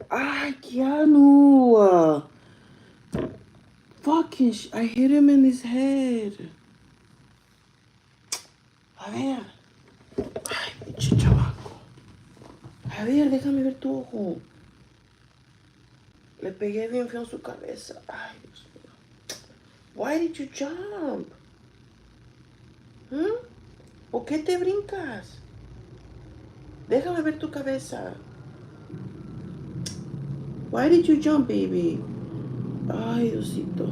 Ay, Keanu. Fucking I hit him in his head. A ver. Ay, pinche chavaco. A ver, déjame ver tu ojo. Le pegué bien feo en su cabeza. Ay, Dios mío. Why did you jump? ¿Mm? ¿Por qué te brincas? Déjame ver tu cabeza. Why did you jump, baby? Ay, Diosito.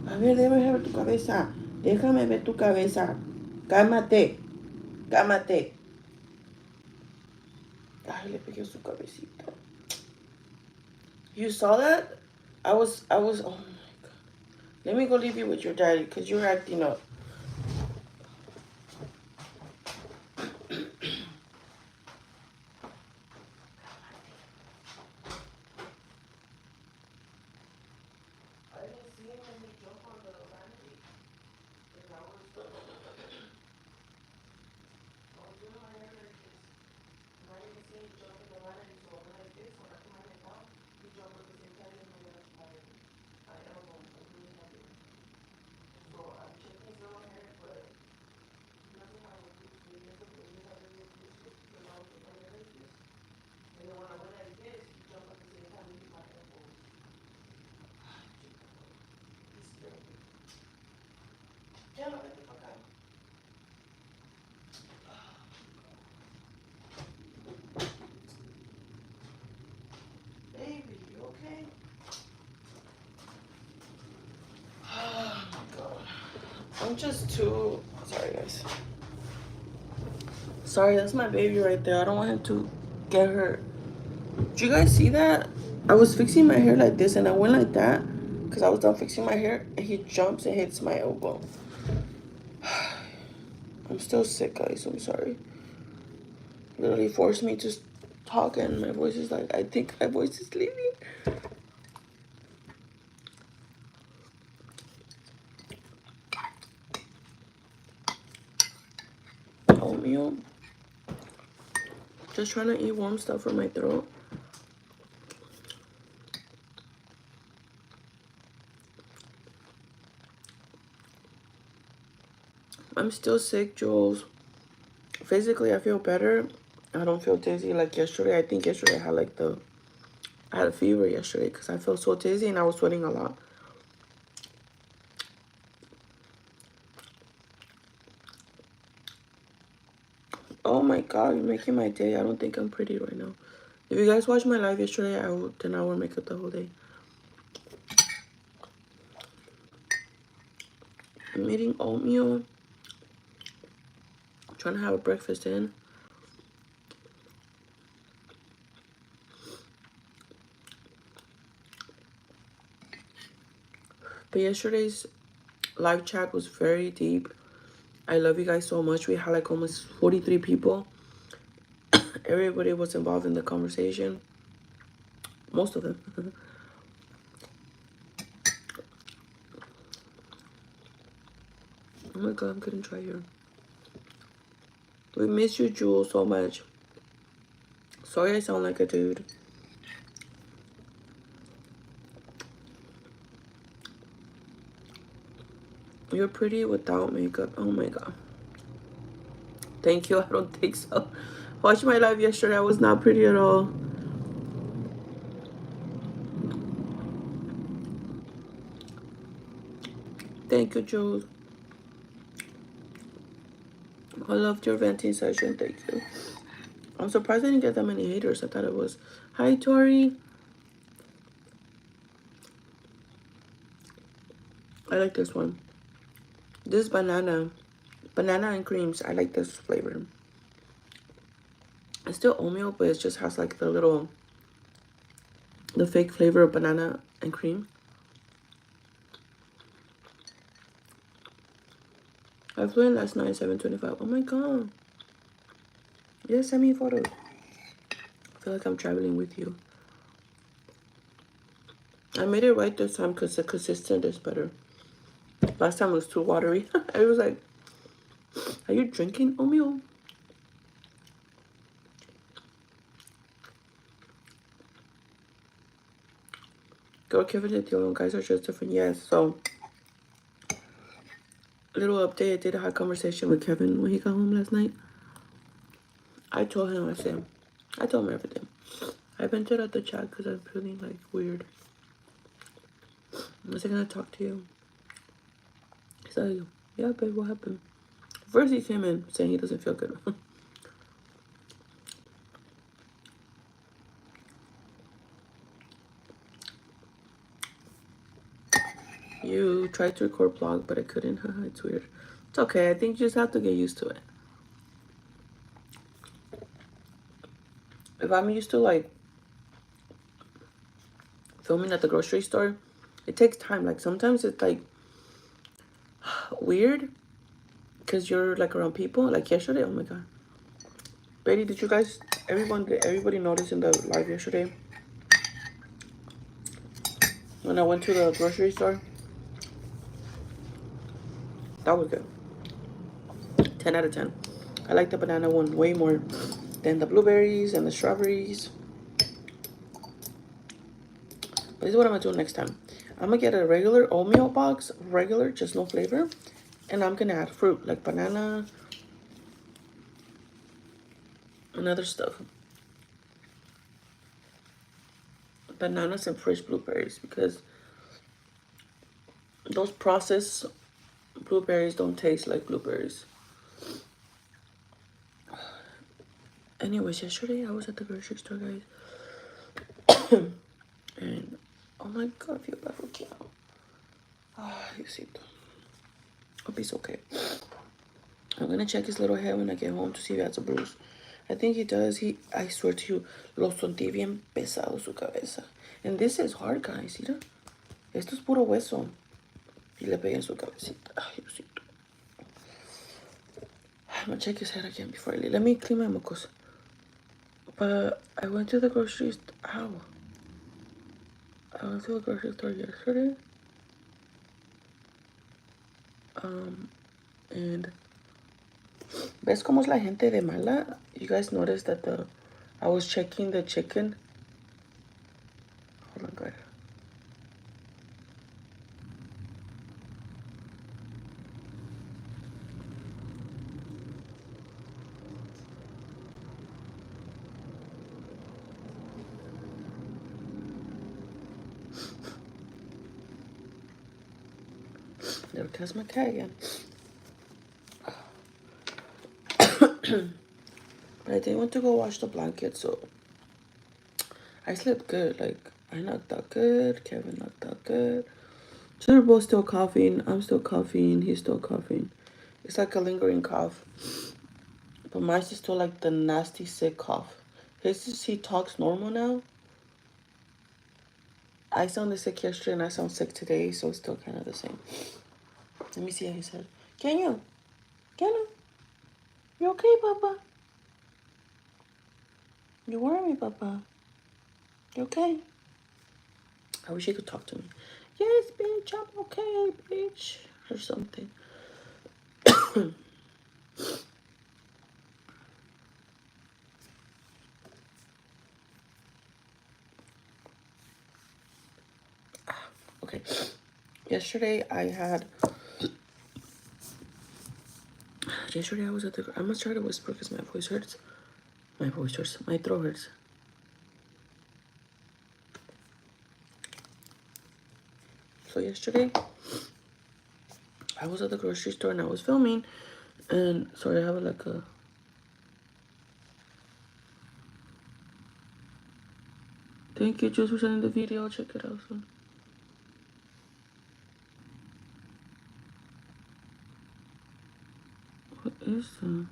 A ver, déjame ver tu cabeza. Déjame ver tu cabeza. Cálmate. Cálmate. Ay, le pegué su cabecita. You saw that? Oh my God. Let me go leave you with your daddy because you're acting up. Baby, you okay? Oh my God. I'm just too sorry, guys. Sorry, that's my baby right there. I don't want him to get hurt. Did you guys see that? I was fixing my hair like this and I went like that because I was done fixing my hair and he jumps and hits my elbow. I'm still sick, guys. I'm sorry. Literally forced me to talk and my voice is like, I think my voice is leaving. Oatmeal. Just trying to eat warm stuff for my throat. I'm still sick, Jules. Physically, I feel better. I don't feel dizzy like yesterday. I think yesterday I had a fever yesterday because I felt so dizzy and I was sweating a lot. Oh my God, you're making my day. I don't think I'm pretty right now. If you guys watched my live yesterday, then I will make it the whole day. I'm eating oatmeal. I'm trying to have a breakfast in. But yesterday's live chat was very deep. I love you guys so much. We had like almost 43 people. Everybody was involved in the conversation. Most of them. Oh my God, I'm getting dry here. We miss you, Jules, so much. Sorry I sound like a dude. You're pretty without makeup. Oh my God. Thank you. I don't think so. Watch my live yesterday. I was not pretty at all. Thank you, Jules. I loved your venting session. Thank you. I'm surprised I didn't get that many haters. I thought it was. Hi, Tori. I like this one. This is banana. Banana and creams. I like this flavor. It's still oatmeal, but it just has like the fake flavor of banana and cream. I flew in last night, 7:25. Oh my God. Yeah, send me photos. I feel like I'm traveling with you. I made it right this time because the consistent is better. Last time it was too watery. I was like, are you drinking oatmeal? Girl, Kevin and Dylan, guys are just different. Yes, so little update. I did have a conversation with Kevin when he got home last night. I told him, I told him everything. I vented out the chat because I'm feeling like weird. I was gonna talk to you. He said, yeah, babe, what happened? First he came in saying he doesn't feel good. You tried to record vlog, but I couldn't. It's weird. It's okay. I think you just have to get used to it. If I'm used to like filming at the grocery store, it takes time. Like sometimes it's like weird because you're like around people. Like yesterday, oh my god, Betty, did you guys, everybody notice in the live yesterday when I went to the grocery store? That was good. 10 out of 10. I like the banana one way more than the blueberries and the strawberries. But this is what I'm gonna do next time. I'm gonna get a regular oatmeal box, regular, just no flavor. And I'm gonna add fruit like banana and other stuff. Bananas and fresh blueberries because those processed blueberries don't taste like blueberries. Anyways, yesterday I was at the grocery store, guys. And oh my god, I feel bad for Keanu. Ah, Diosito. Hope he's okay. I'm gonna check his little head when I get home to see if he has a bruise. I think he does. I swear to you, lo sentí bien pesado su cabeza. And this is hard, guys. Mira. Esto es puro hueso. Y le pegué en su cabecita. Ay, Diosito. I'm gonna check his head again before I leave. Let me clean my mucus. But I went to the grocery store. Ow. I went to the grocery store yesterday. And ¿ves cómo es la gente de mala? You guys noticed that I was checking the chicken. Hold on, guys. There goes my cat again. But I didn't want to go wash the blanket, so I slept good. Like, I knocked out good. Kevin knocked out good. So they're both still coughing. I'm still coughing. He's still coughing. It's like a lingering cough. But mine's is still like the nasty, sick cough. He talks normal now. I sounded sick yesterday and I sound sick today, so it's still kind of the same. Let me see how he said. Can you? You okay, Papa? You worry me, Papa? You okay? I wish he could talk to me. Yes, bitch, I'm okay, bitch. Or something. Okay. Yesterday I was at the, I'm gonna try to whisper because my voice hurts. My throat hurts. So yesterday, I was at the grocery store and I was filming. And sorry, I have like a, thank you, Jules, for sending the video. I'll check it out soon. What is that?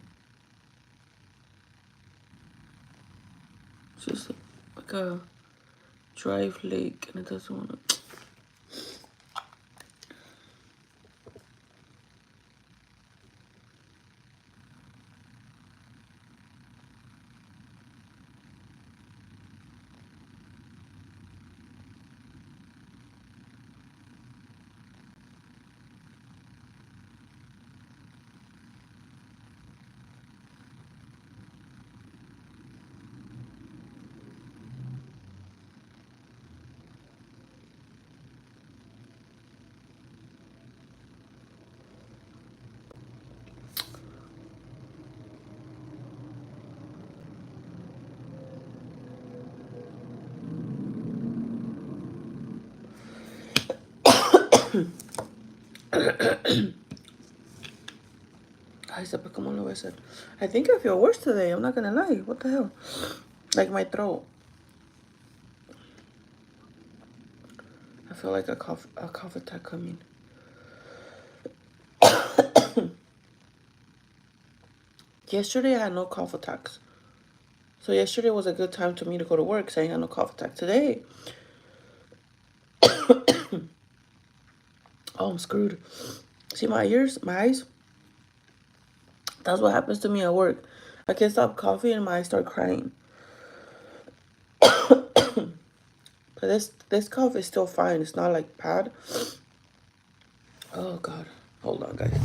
It's just like a drive lake and it doesn't want to. Ay, sepa cómo lo voy a hacer. I think I feel worse today. I'm not gonna lie. What the hell? Like my throat. I feel like a cough attack coming. Yesterday I had no cough attacks. So yesterday was a good time to me to go to work because I had no cough attack. Today, oh, I'm screwed. See my ears, my eyes? That's what happens to me at work. I can't stop coughing and my eyes start crying. But this cough is still fine. It's not like bad. Oh God. Hold on, guys.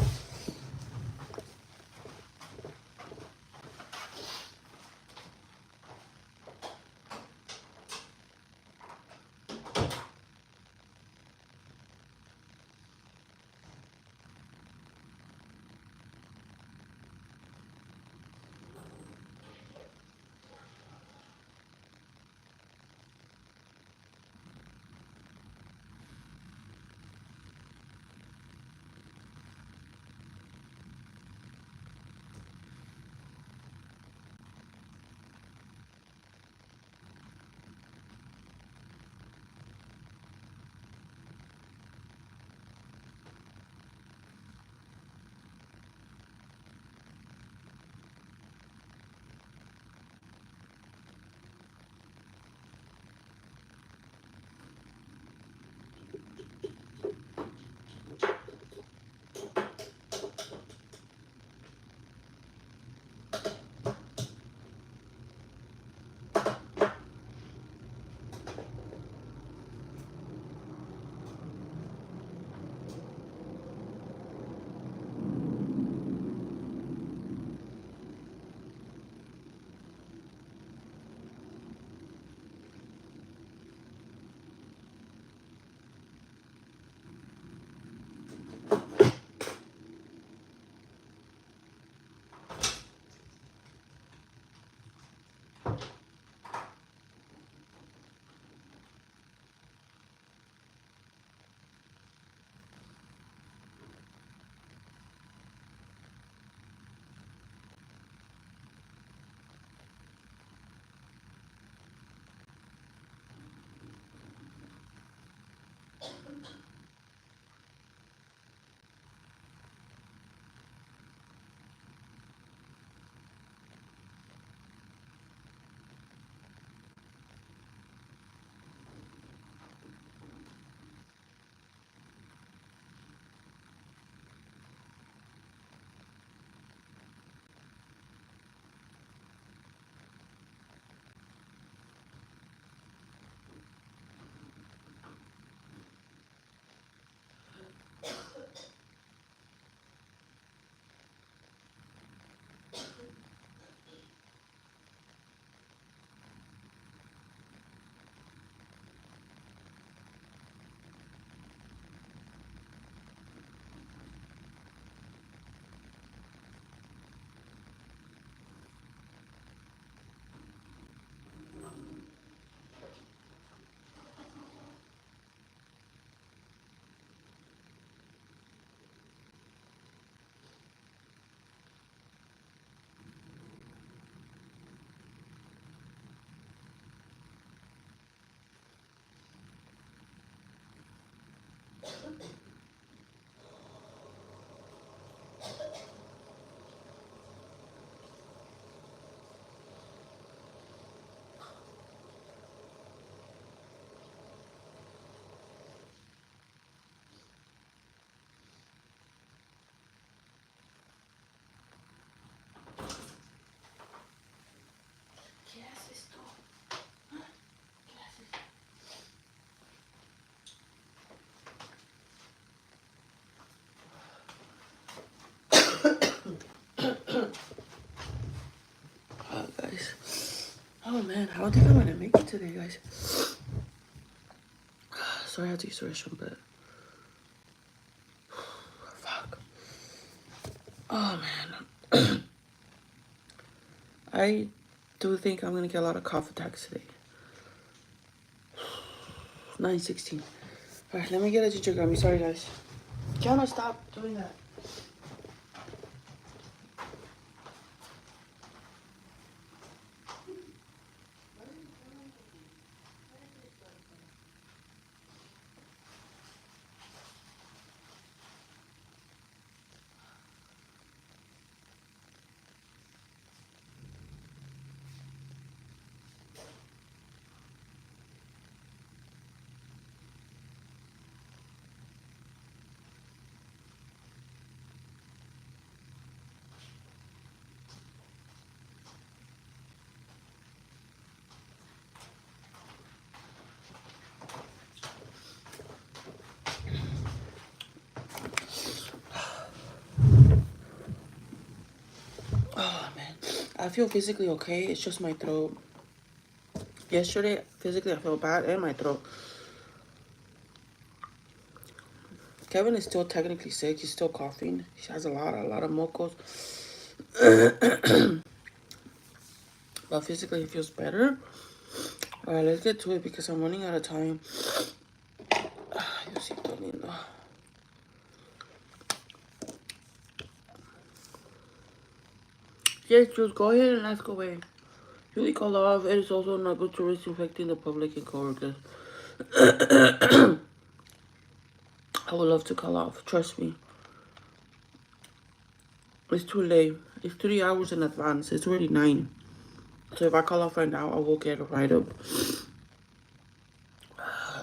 Oh, guys. Oh man, I don't think I'm gonna make it today, guys. Sorry I had to use the restroom, but fuck. Oh man. I do think I'm gonna get a lot of cough attacks today. 9:16. Alright, let me get a ginger gummy. Sorry, guys. Jonah, stop doing that. Oh man, I feel physically okay. It's just my throat. Yesterday, physically, I felt bad and my throat. Kevin is still technically sick. He's still coughing. He has a lot of mocos. But physically, he feels better. All right, let's get to it because I'm running out of time. Yes, Jules, go ahead and ask away. Julie called off. It is also not good to risk infecting the public and coworkers. I would love to call off. Trust me. It's too late. It's 3 hours in advance. It's already 9. So if I call off right now, I will get a write-up.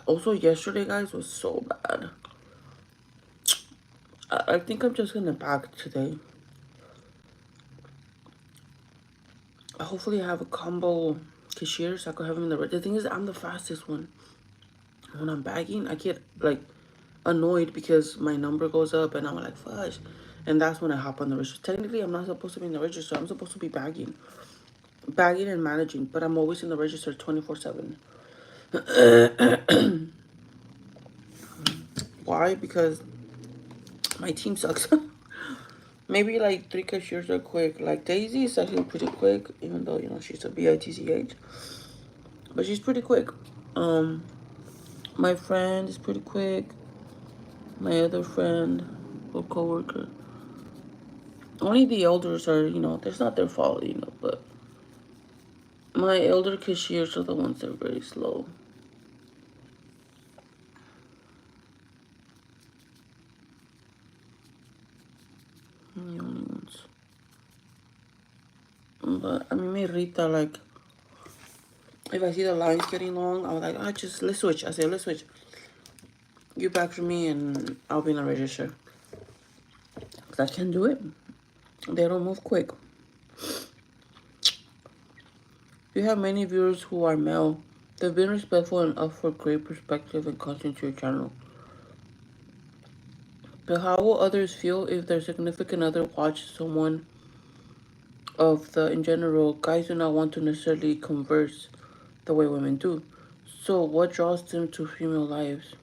Also, yesterday, guys, was so bad. I think I'm just gonna back today. Hopefully, I have a combo cashier so I could have him in the red. The thing is, I'm the fastest one. When I'm bagging, I get like annoyed because my number goes up and I'm like, fudge. And that's when I hop on the register. Technically, I'm not supposed to be in the register. I'm supposed to be bagging and managing, but I'm always in the register 24/7. Why? Because my team sucks. Maybe like 3 cashiers are quick. Like Daisy is actually pretty quick, even though she's a bitch, but she's pretty quick. My friend is pretty quick. My other friend or coworker. Only the elders are, that's not their fault, but my elder cashiers are the ones that are very slow. I'm the only ones. But I mean, me Rita, like, if I see the lines getting long, I'm like, let's switch. I say, let's switch. You back for me and I'll be in the register. Because I can't do it. They don't move quick. You have many viewers who are male. They've been respectful and offer great perspective and content to your channel. But how will others feel if their significant other watches someone in general, guys do not want to necessarily converse the way women do. So what draws them to female lives?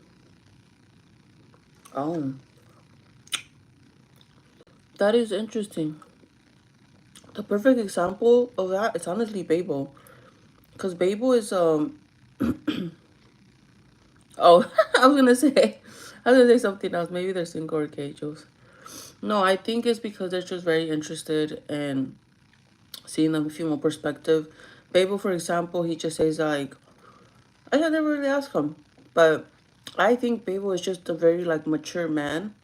Oh, that is interesting. The perfect example of that is honestly Babel. Because Babel is oh, I was gonna say something else. Maybe they're single or gay, Jules. No, I think it's because they're just very interested in seeing the female perspective. Babel, for example, he just says like, I never really asked him, but I think Babel is just a very like mature man,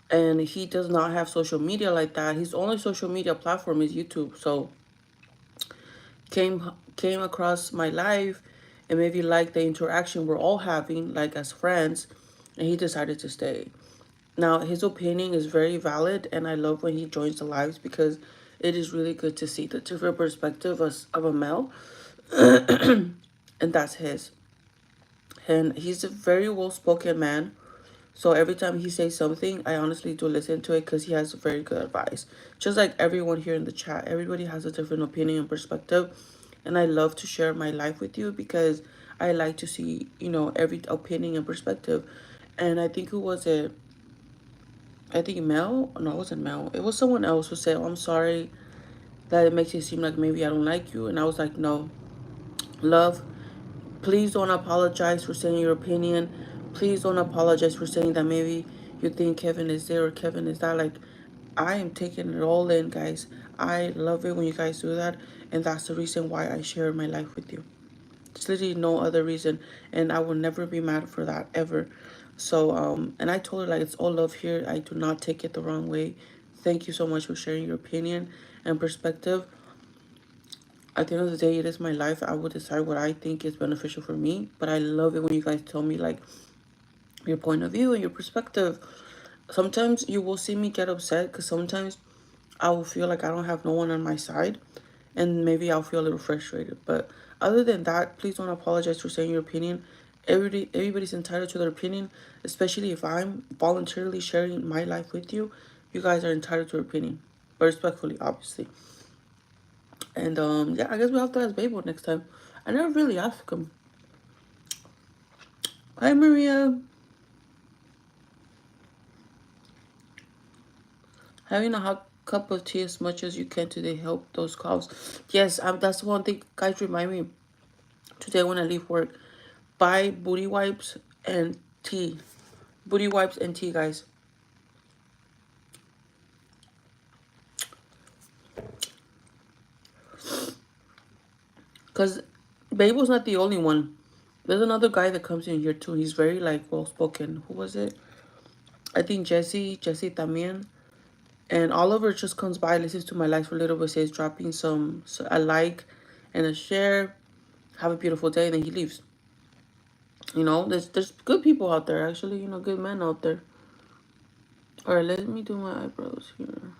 and he does not have social media like that. His only social media platform is YouTube. So came across my life and maybe like the interaction we're all having like as friends, and he decided to stay. Now his opinion is very valid, and I love when he joins the lives because it is really good to see the different perspective of a male, and that's his. And he's a very well spoken man. So every time he says something, I honestly do listen to it because he has very good advice. Just like everyone here in the chat, everybody has a different opinion and perspective. And I love to share my life with you because I like to see, every opinion and perspective. And I think who was it? I think Mel? No, it wasn't Mel. It was someone else who said, oh, I'm sorry that it makes it seem like maybe I don't like you. And I was like, no, love, please don't apologize for saying your opinion. Please don't apologize for saying that maybe you think Kevin is there or Kevin is that. Like, I am taking it all in, guys. I love it when you guys do that, and that's the reason why I share my life with you. There's literally no other reason, and I will never be mad for that ever. So, and I told her like it's all love here. I do not take it the wrong way. Thank you so much for sharing your opinion and perspective. At the end of the day, it is my life. I will decide what I think is beneficial for me. But I love it when you guys tell me like your point of view and your perspective. Sometimes you will see me get upset because sometimes I will feel like I don't have no one on my side, and maybe I'll feel a little frustrated. But other than that, please don't apologize for saying your opinion. Everybody's entitled to their opinion, especially if I'm voluntarily sharing my life with you. You guys are entitled to your opinion, but respectfully, obviously. And yeah, I guess we'll have to ask Babel next time. I never really asked him. Hi, Maria. Having a hot cup of tea as much as you can today help those coughs. Yes, that's one thing. Guys, remind me today when I leave work. Buy booty wipes and tea. Booty wipes and tea, guys. Because Babel's not the only one. There's another guy that comes in here too. He's very like well spoken. Who was it? I think Jesse Tamien. And Oliver just comes by, listens to my life for a little bit, says dropping a like and a share. Have a beautiful day, and then he leaves. You know, there's good people out there actually. You know, good men out there. All right, let me do my eyebrows here.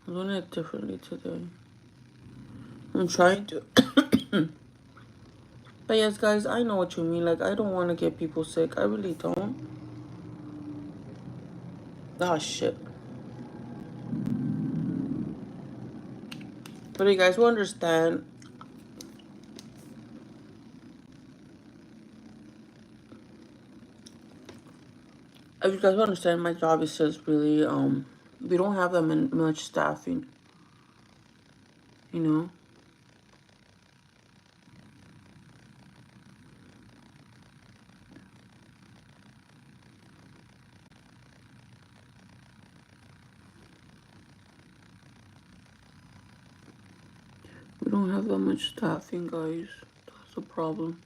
I'm doing it differently today. I'm trying to. But yes, guys, I know what you mean. Like, I don't want to get people sick. I really don't. Ah, shit. But you guys will understand. If you guys will understand, my job is just really, we don't have that much staffing, you know? We don't have that much staffing, guys. That's a problem.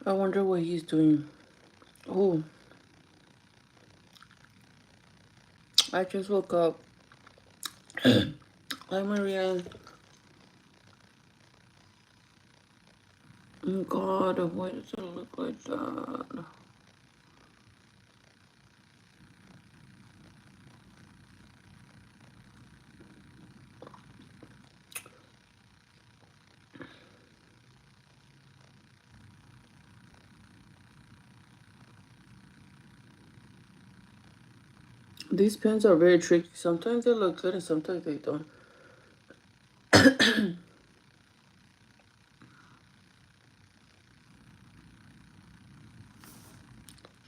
I wonder what he's doing. Oh, I just woke up. Hi, Maria. Oh, God, why does it look like that? These pens are very tricky. Sometimes they look good and sometimes they don't.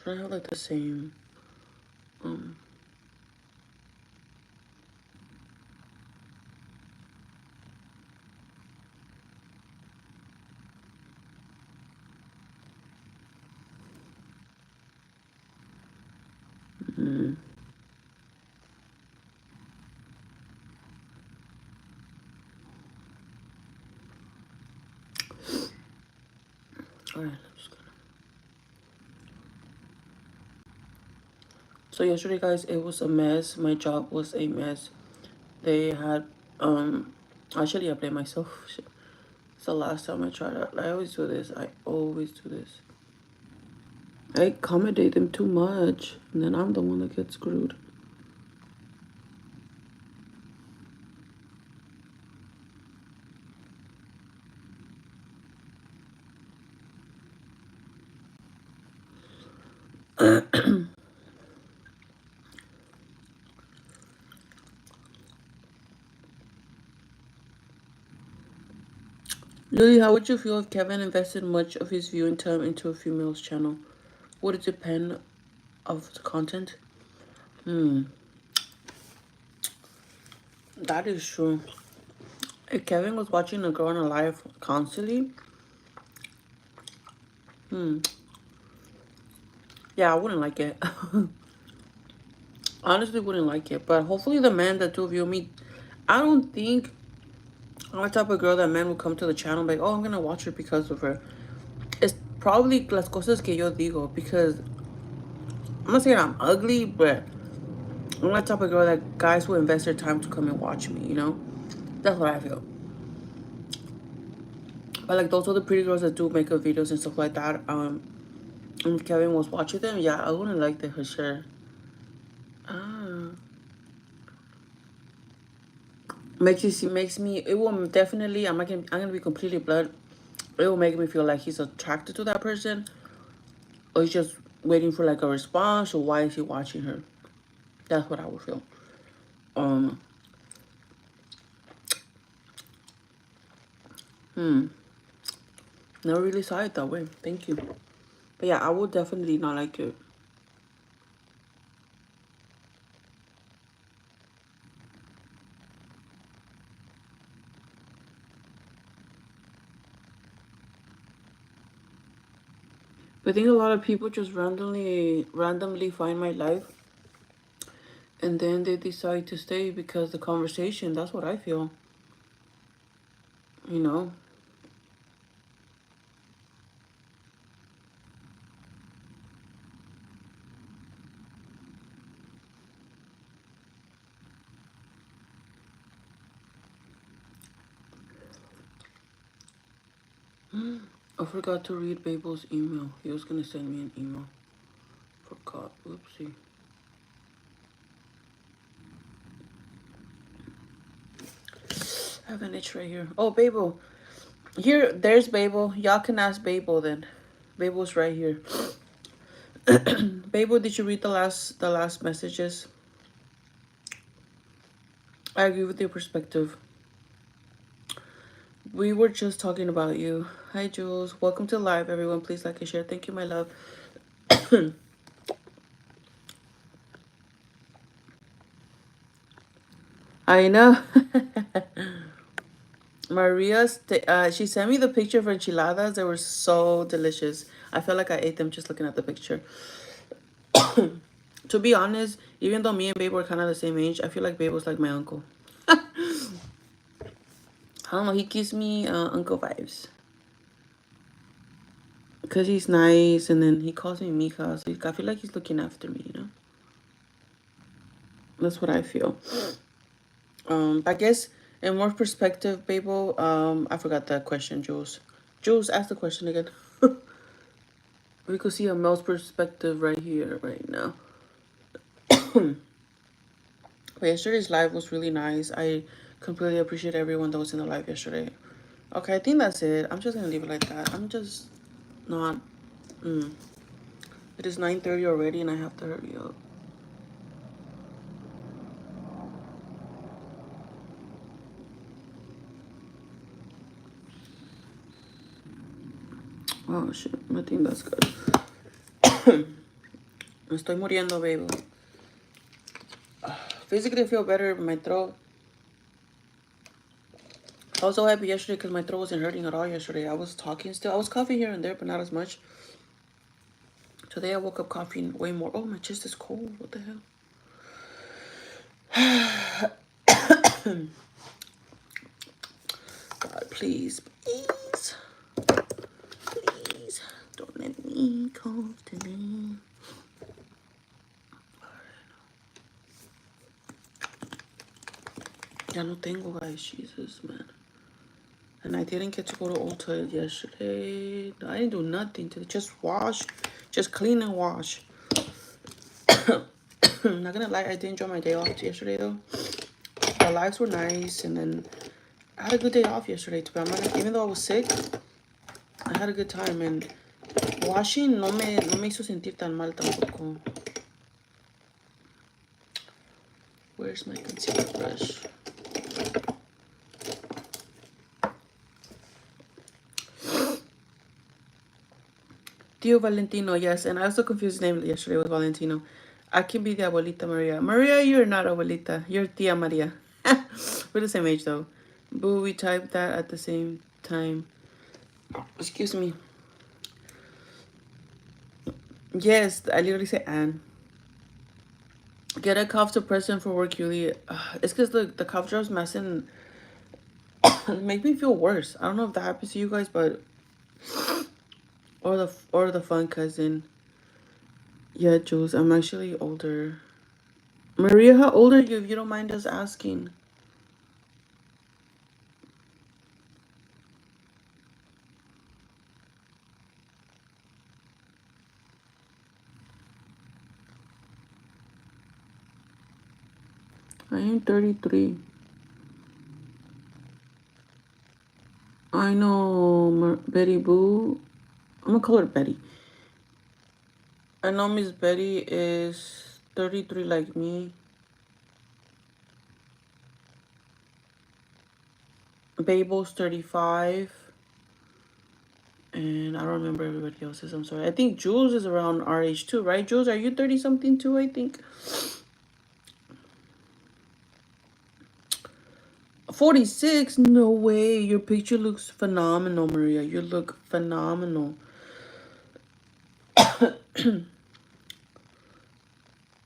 Should I have like the same? Um, mm. Alright, I'm just gonna. So yesterday, guys, it was a mess. My job was a mess. They had, actually, I blame myself. It's the last time I tried it. I always do this. I always do this. I accommodate them too much, and then I'm the one that gets screwed. Lily, how would you feel if Kevin invested much of his viewing time into a female's channel? Would it depend of the content? That is true. If Kevin was watching a girl on a live constantly, yeah, I wouldn't like it. Honestly, wouldn't like it. But hopefully the men that do view me, I don't think I'm the type of girl that men will come to the channel like, oh, I'm gonna watch her because of her. It's probably las cosas que yo digo, because I'm not saying I'm ugly, but I'm the type of girl that guys will invest their time to come and watch me, you know? That's what I feel. But like those other pretty girls that do makeup videos and stuff like that, and if Kevin was watching them, yeah, I wouldn't like that for sure. Ah. Makes me, it will definitely, I'm gonna be completely blunt. It will make me feel like he's attracted to that person, or he's just waiting for like a response, or why is he watching her? That's what I would feel. Um, Never really saw it that way. Thank you. But yeah, I would definitely not like it. But I think a lot of people just randomly find my life, and then they decide to stay because the conversation. That's what I feel. You know. I forgot to read Babel's email. He was gonna send me an email. Forgot. Oopsie. I have an itch right here. Oh, Babel. Here, there's Babel. Y'all can ask Babel then. Babel's right here. Babel, did you read the last messages? I agree with your perspective. We were just talking about you. Hi, Jules. Welcome to live, everyone. Please like and share. Thank you, my love. I know. She sent me the picture of enchiladas. They were so delicious. I felt like I ate them just looking at the picture. To be honest, even though me and Babe were kind of the same age, I feel like Babe was like my uncle. I don't know. He gives me uncle vibes. Because he's nice, and then he calls me Mika. So I feel like he's looking after me, you know? That's what I feel. I guess in more perspective, Babel, I forgot that question, Jules. Jules, ask the question again. We could see a male's perspective right here, right now. But yesterday's live was really nice. I completely appreciate everyone that was in the live yesterday. Okay, I think that's it. I'm just gonna leave it like that. I'm just not. It is 9:30 already, and I have to hurry up. Oh shit, I think that's good. Me estoy muriendo, baby. Physically, I feel better. My throat. I was so happy yesterday because my throat wasn't hurting at all yesterday. I was talking still. I was coughing here and there, but not as much. Today I woke up coughing way more. Oh, my chest is cold. What the hell? God, please, please, please, don't let me cough today. Ya no tengo, guys. Jesus, man. And I didn't get to go to Ulta yesterday. I didn't do nothing today. Just wash. Just clean and wash. I'm not gonna lie, I did enjoy my day off yesterday though. The lives were nice, and then I had a good day off yesterday too. Even though I was sick, I had a good time, and washing no me hizo sentir tan mal tampoco. Where's my concealer brush? Tio Valentino, yes, and I also confused his name yesterday with Valentino. I can be the abuelita Maria. Maria, you're not abuelita. You're Tia Maria. We're the same age though. Boo, we typed that at the same time. Excuse me. Yes, I literally said Anne. Get a cough suppressant for work, Julie. It's because the cough drop's messing. Make me feel worse. I don't know if that happens to you guys, but or the fun cousin. Yeah, Jules, I'm actually older. Maria, how old are you? If you don't mind us asking. I am 33. I know Betty Boo. I'm gonna call her Betty. I know Miss Betty is 33 like me. Babel's 35. And I don't remember everybody else's. I'm sorry. I think Jules is around our age too, right? Jules, are you 30 something too? I think 46. No way. Your picture looks phenomenal, Maria. You look phenomenal.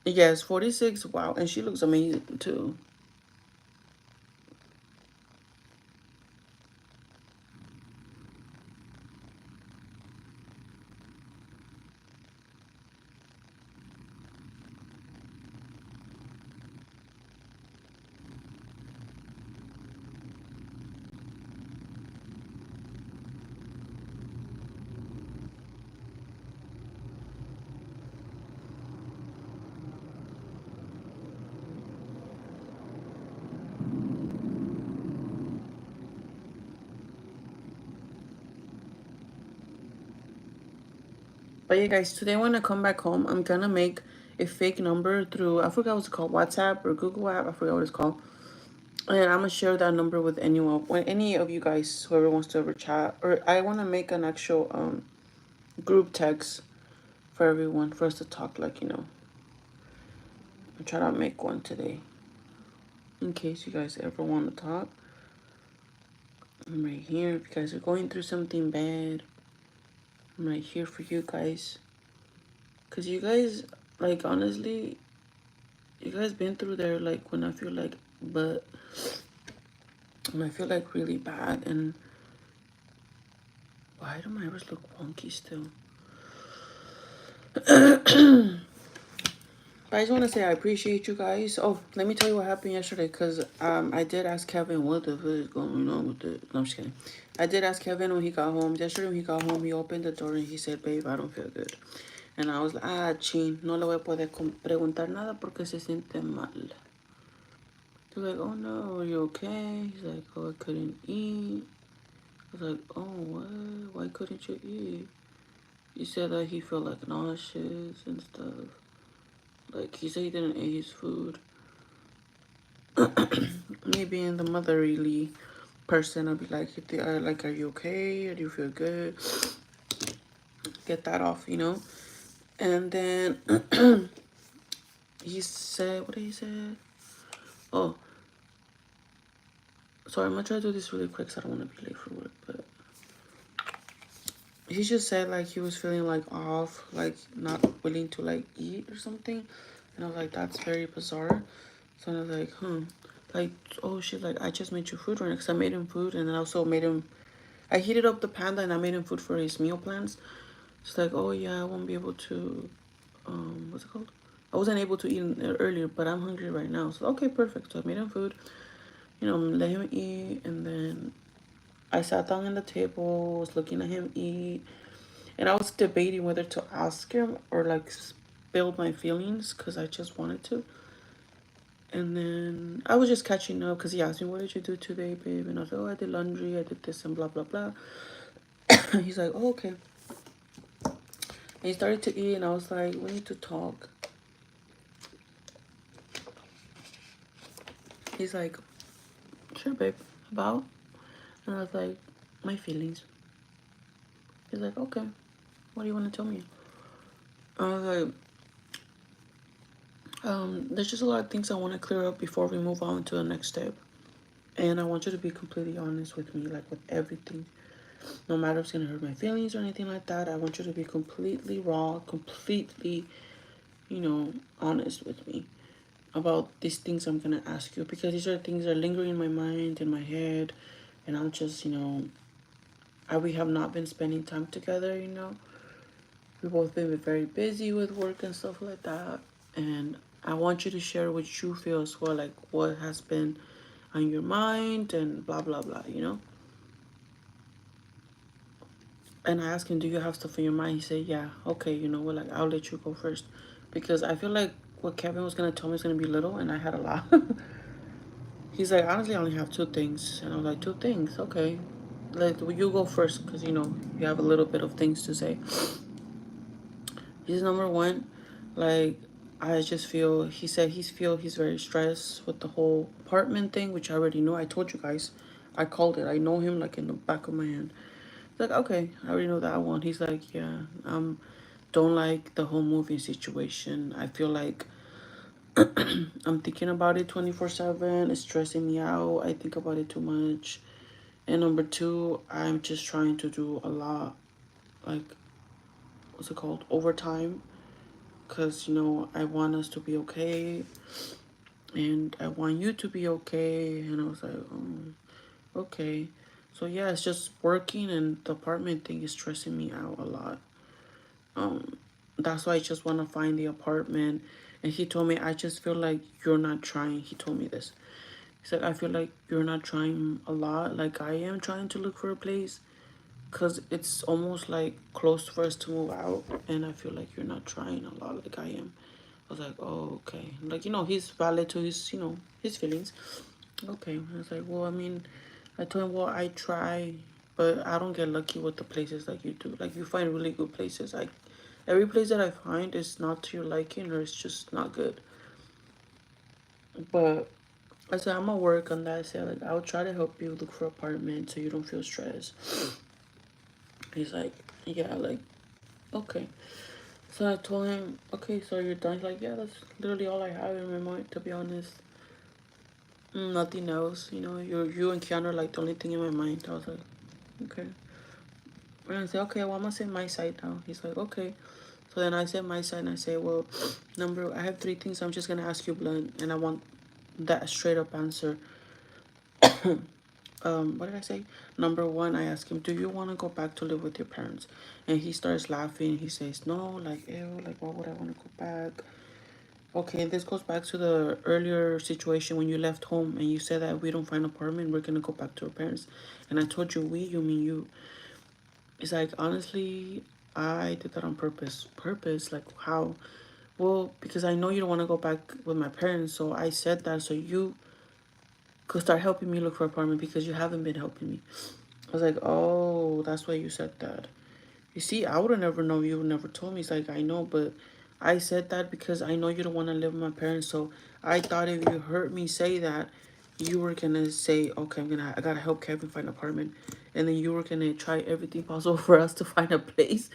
Yes, 46. Wow. And she looks amazing too. But yeah, guys, today when I come back home, I'm gonna make a fake number through, I forgot what's called, WhatsApp or Google app. I forgot what it's called. And I'm gonna share that number with anyone, when any of you guys, whoever wants to ever chat, or I want to make an actual group text for everyone for us to talk. Like I'll try to make one today in case you guys ever want to talk. I'm right here. If you guys are going through something bad, I'm right here for you guys. Cause you guys, like honestly, you guys been through there. Like when I feel like, but when I feel like really bad. And why do my ears look wonky still? But I just want to say I appreciate you guys. Oh, let me tell you what happened yesterday. Because I did ask Kevin what the fuck is going on with it. No, I'm just kidding. I did ask Kevin when he got home. Yesterday when he got home, he opened the door and he said, babe, I don't feel good. And I was like, chin, no le voy a poder preguntar nada porque se siente mal. He was like, oh no, are you okay? He's like, oh, I couldn't eat. I was like, oh, what? Why couldn't you eat? He said that he felt like nauseous and stuff. Like, he said he didn't eat his food. Me being the motherly person, I'll be like, are you okay? Or do you feel good? Get that off, And then he said, what did he say? Oh, sorry, I'm gonna try to do this really quick because I don't want to be late for work. But he just said like he was feeling like off, like not willing to like eat or something. And I was like, that's very bizarre. So I was like, like, oh shit, like I just made you food right now because I made him food, and then I also made him. I heated up the panda and I made him food for his meal plans. It's like, oh yeah, I won't be able to, what's it called? I wasn't able to eat earlier, but I'm hungry right now. So okay, perfect. So I made him food, let him eat, and then I sat down at the table, was looking at him eat, and I was debating whether to ask him or like spill my feelings because I just wanted to. And then I was just catching up because he asked me, what did you do today, babe? And I was like, oh, I did laundry, I did this and blah, blah, blah. He's like, oh, okay. And he started to eat, and I was like, we need to talk. He's like, sure, babe. About? And I was like, my feelings. He's like, okay. What do you want to tell me? I was like, There's just a lot of things I want to clear up before we move on to the next step. And I want you to be completely honest with me, like with everything. No matter if it's gonna hurt my feelings or anything like that, I want you to be completely raw, completely, honest with me about these things I'm gonna ask you, because these are things that are lingering in my mind, in my head, and I'm just, we have not been spending time together. We've both been very busy with work and stuff like that, and I want you to share what you feel as well, like what has been on your mind and blah blah blah. And I asked him, "Do you have stuff in your mind?" He said, "Yeah." Okay, you know what? Like, I'll let you go first, because I feel like what Kevin was gonna tell me is gonna be little, and I had a lot. He's like, "Honestly, I only have two things," and I was like, "Two things? Okay." Like, well, you go first, because you have a little bit of things to say. He's number one. Like, I just feel, he said he's very stressed with the whole apartment thing, which I already know. I told you guys, I called it. I know him like in the back of my hand. Like, okay, I already know that one. He's like, yeah, don't like the whole moving situation. I feel like I'm thinking about it 24/7. It's stressing me out. I think about it too much. And number two, I'm just trying to do a lot, like, what's it called, overtime, because I want us to be okay, and I want you to be okay. And I was like, okay. So yeah, it's just working, and the apartment thing is stressing me out a lot. Um, that's why I just want to find the apartment. And he told me, I just feel like you're not trying. He told me this. He said, I feel like you're not trying a lot, like I am trying to look for a place, because it's almost like close for us to move out. And I feel like you're not trying a lot like I am. I was like, oh, okay. Like, he's valid to his feelings. Okay. I was like, well, I mean, I told him, well, I try, but I don't get lucky with the places like you do. Like, you find really good places. Like, every place that I find is not to your liking, or it's just not good. But I said, I'm gonna work on that. I said, like, I'll try to help you look for apartment so you don't feel stressed. He's like, yeah, like, okay. So I told him, okay, so you're done? He's like, yeah, that's literally all I have in my mind, to be honest. Nothing else. You and Keanu are like the only thing in my mind. I was like, okay. And I said, okay, well, I'm gonna say my side now. He's like, okay. So then I said my side, and I say, well, I have three things I'm just gonna ask you blunt, and I want that straight up answer. What did I say? Number one, I asked him, do you want to go back to live with your parents? And he starts laughing. He says, no, like, ew, like, why would I want to go back? Okay, this goes back to the earlier situation when you left home and you said that we don't find an apartment, we're gonna go back to our parents. And I told you, you mean you. It's like, honestly, I did that on purpose. Purpose? Like, how? Well, because I know you don't want to go back with my parents, so I said that so you could start helping me look for an apartment, because you haven't been helping me. I was like, oh, that's why you said that. You see, I would have never known. You would never told me. It's like, I know, but I said that because I know you don't want to live with my parents. So I thought if you heard me say that, you were gonna say, okay, I gotta help Kevin find an apartment, and then you were gonna try everything possible for us to find a place,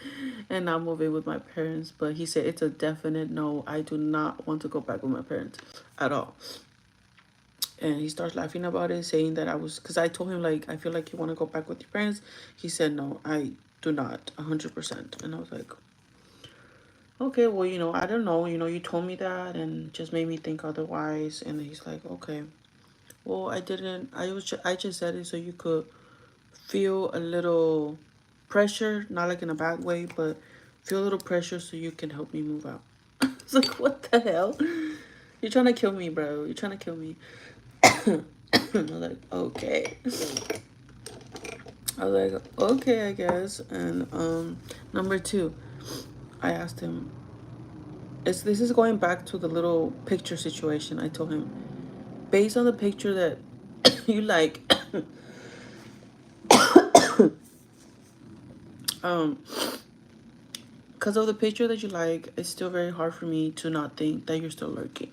and not move in with my parents. But he said it's a definite no. I do not want to go back with my parents at all. And he starts laughing about it, saying that because I told him, like, I feel like you want to go back with your parents. He said, no, I do not, 100%. And I was like, okay, well, I don't know. You told me that and just made me think otherwise. And he's like, okay, well, I didn't, I just said it so you could feel a little pressure, not like in a bad way, but feel a little pressure so you can help me move out. It's like, what the hell? You're trying to kill me, bro. You're trying to kill me. I was like, okay. I was like, okay, I guess. And number two, I asked him, this is going back to the little picture situation. I told him, based on the picture that you like, um, because of the picture that you like, it's still very hard for me to not think that you're still lurking.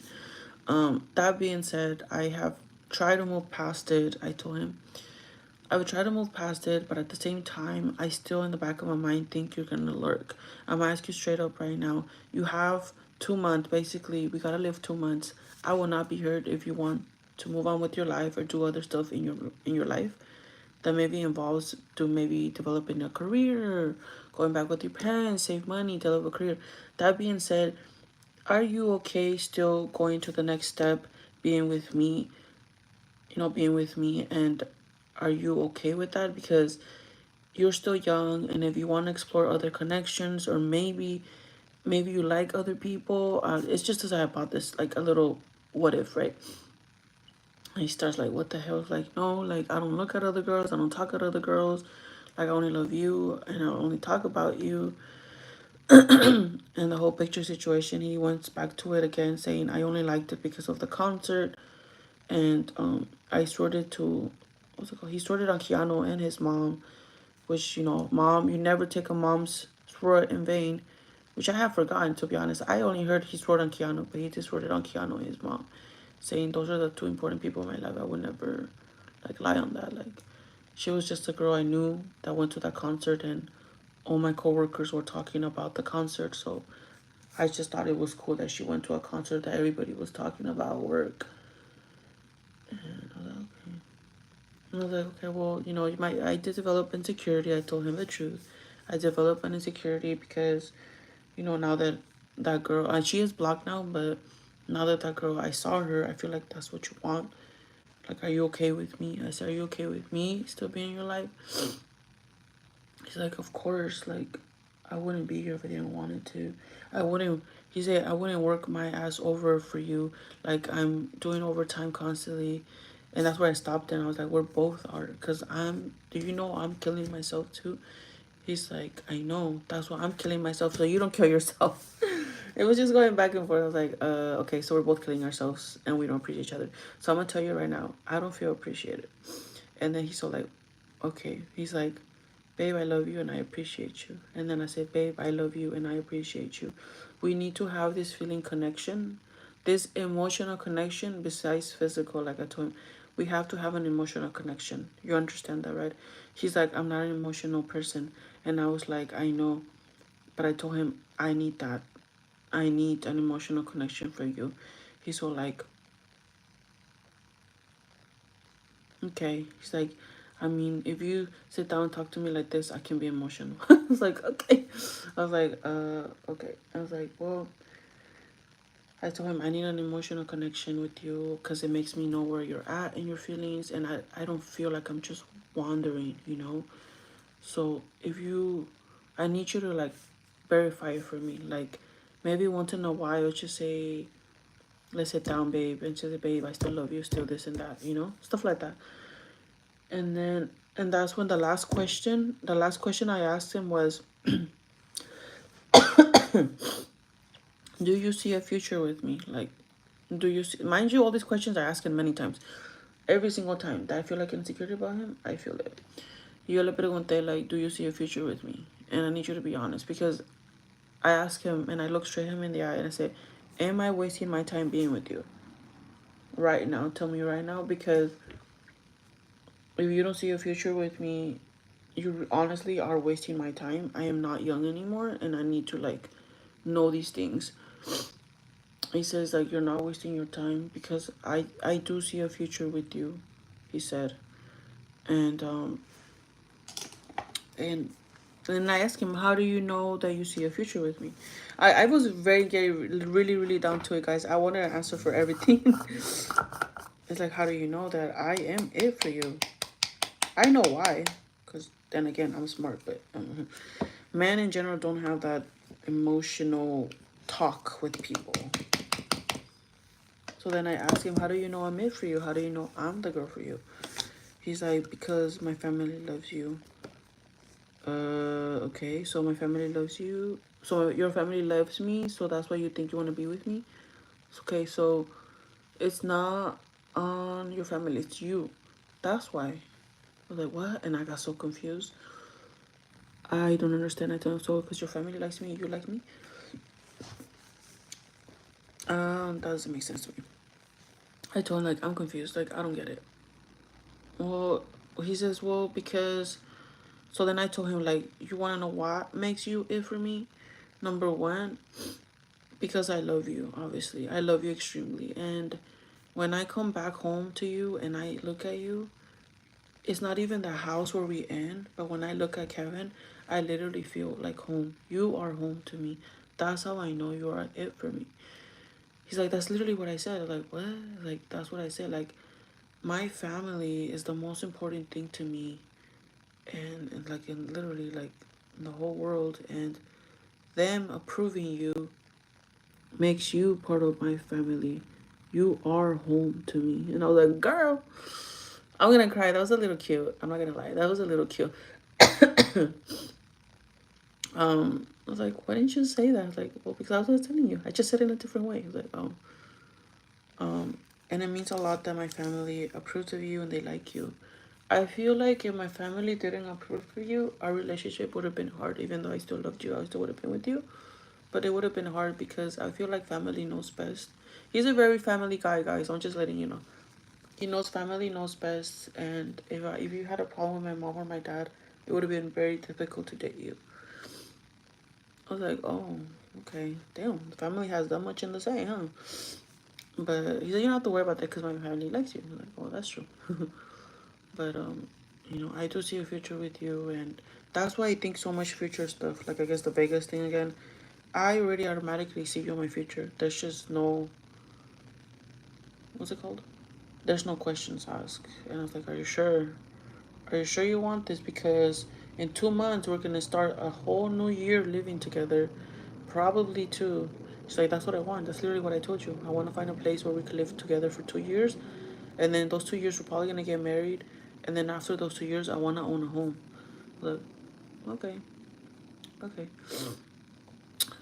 That being said, I have tried to move past it. I told him I would try to move past it, but at the same time, I still in the back of my mind think you're gonna lurk. I'm gonna ask you straight up right now. You have 2 months, basically, we gotta live 2 months. I will not be hurt if you want to move on with your life or do other stuff in your life that maybe involves to maybe developing a career, going back with your parents, save money, develop a career. That being said, are you okay still going to the next step, being with me, being with me, and are you okay with that? Because you're still young, and if you want to explore other connections, or maybe you like other people, it's just as I about this, like a little what if, right? And he starts like, what the hell? Like, no, like, I don't look at other girls, I don't talk at other girls, like, I only love you, and I only talk about you. And the whole picture situation, he went back to it again, saying, I only liked it because of the concert. And I sorted to, what's it called? He sorted on Keanu and his mom, which, mom, you never take a mom's word in vain, which I have forgotten, to be honest. I only heard he wrote on Keanu, but he just wrote it on Keanu and his mom, saying those are the two important people in my life. I would never, like, lie on that. Like, she was just a girl I knew that went to that concert, and all my coworkers were talking about the concert, so I just thought it was cool that she went to a concert that everybody was talking about work. And I was like, okay, well, I did develop insecurity. I told him the truth. I developed an insecurity because, now that that girl, and she is blocked now, but now that that girl, I saw her, I feel like that's what you want. Like, are you okay with me? I said, are you okay with me still being in your life? He's like, of course. Like, I wouldn't be here if I didn't want it to. I wouldn't, he said, I wouldn't work my ass over for you. Like, I'm doing overtime constantly. And that's where I stopped, and I was like, we're both are. Because do you know I'm killing myself too? He's like, I know. That's why I'm killing myself, so you don't kill yourself. It was just going back and forth. I was like, okay, so we're both killing ourselves and we don't appreciate each other. So I'm going to tell you right now, I don't feel appreciated. And then he's so like, okay. He's like, babe, I love you and I appreciate you. And then I said, babe, I love you and I appreciate you. We need to have this feeling connection, this emotional connection besides physical. Like I told him, we have to have an emotional connection. You understand that, right? He's like, I'm not an emotional person. And I was like, I know. But I told him, I need that. I need an emotional connection for you. He's all like, okay. He's like, I mean, if you sit down and talk to me like this, I can be emotional. I was like, okay. I was like, okay. I was like, well, I told him I need an emotional connection with you because it makes me know where you're at in your feelings, and I don't feel like I'm just wandering. So I need you to like verify it for me. Like maybe once in a while, just say, let's sit down, babe, and say, babe, I still love you, still this and that, stuff like that. And that's when the last question I asked him was, do you see a future with me? Like, do you see, mind you, all these questions I ask him many times. Every single time that I feel like insecurity about him, I feel it. Yo le pregunté, like, do you see a future with me? And I need you to be honest, because I asked him and I looked straight him in the eye and I said, am I wasting my time being with you right now? Tell me right now, because if you don't see a future with me, you honestly are wasting my time. I am not young anymore and I need to like know these things. He says like, you're not wasting your time because I do see a future with you, he said. And and I asked him, how do you know that you see a future with me? I was very really really down to it, guys. I wanted an answer for everything. It's like, how do you know that I am it for you? I know why, because then again, I'm smart, but men in general don't have that emotional talk with people. So then I asked him, how do you know I'm it for you? How do you know I'm the girl for you? He's like, because my family loves you. Okay, so my family loves you. So your family loves me, so that's why you think you want to be with me? Okay, so it's not on your family, it's you. That's why. I was like, what? And I got so confused. I don't understand. I don't, so because your family likes me, you like me? That doesn't make sense to me. I told him, like, I'm confused. Like, I don't get it. Well, he says, well, because... So then I told him, like, you want to know what makes you it for me? Number one, because I love you, obviously. I love you extremely. And when I come back home to you and I look at you, it's not even the house where we end, but when I look at Kevin, I literally feel like home. You are home to me. That's how I know you are it for me. He's like, that's literally what I said. I'm like, what? Like, that's what I said. Like, my family is the most important thing to me. And like, in literally, like, in the whole world. And them approving you makes you part of my family. You are home to me. And I was like, girl, I'm gonna cry. That was a little cute. I'm not gonna lie. That was a little cute. I was like, why didn't you say that? I was like, well, because I was telling you. I just said it in a different way. I was like, oh. And it means a lot that my family approves of you and they like you. I feel like if my family didn't approve of you, our relationship would have been hard. Even though I still loved you, I still would have been with you. But it would have been hard because I feel like family knows best. He's a very family guy, guys. I'm just letting you know. He knows family knows best. And if you had a problem with my mom or my dad, it would have been very difficult to date you. I was like, oh, okay. Damn, the family has that much in the say, huh? But he said, you don't have to worry about that because my family likes you. I'm like, oh, that's true. But I do see a future with you, and that's why I think so much future stuff. Like I guess the Vegas thing again. I already automatically see you in my future. There's just no, what's it called? There's no questions asked. And I was like, are you sure? Are you sure you want this? Because in 2 months we're gonna start a whole new year living together, probably too. She's like, that's what I want. That's literally what I told you. I want to find a place where we could live together for 2 years, and then those 2 years we're probably gonna get married, and then after those 2 years I want to own a home. Look, okay, okay.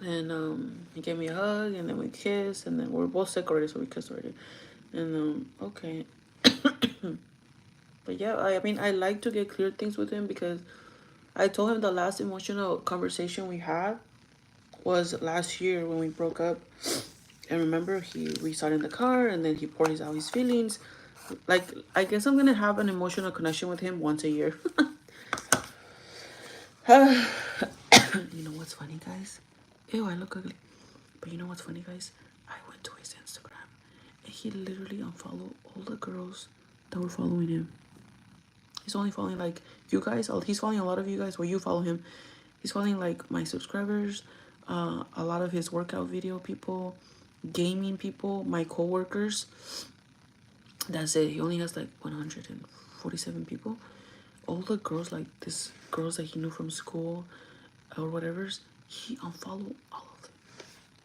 And he gave me a hug, and then we kissed, and then we're both sick already, so we kissed already. And okay. But yeah, I mean, I like to get clear things with him because I told him the last emotional conversation we had was last year when we broke up. And remember, we started in the car, and then he poured out his feelings. Like, I guess I'm gonna have an emotional connection with him once a year. You know what's funny, guys? Ew, I look ugly. But you know what's funny, guys? I went to his Instagram, and he literally unfollowed all the girls that were following him. He's only following like you guys. He's following a lot of you guys where you follow him. He's following like my subscribers, a lot of his workout video people, gaming people, my coworkers. That's it. He only has like 147 people. All the girls, like this girls that he knew from school or whatever, he unfollowed all of them.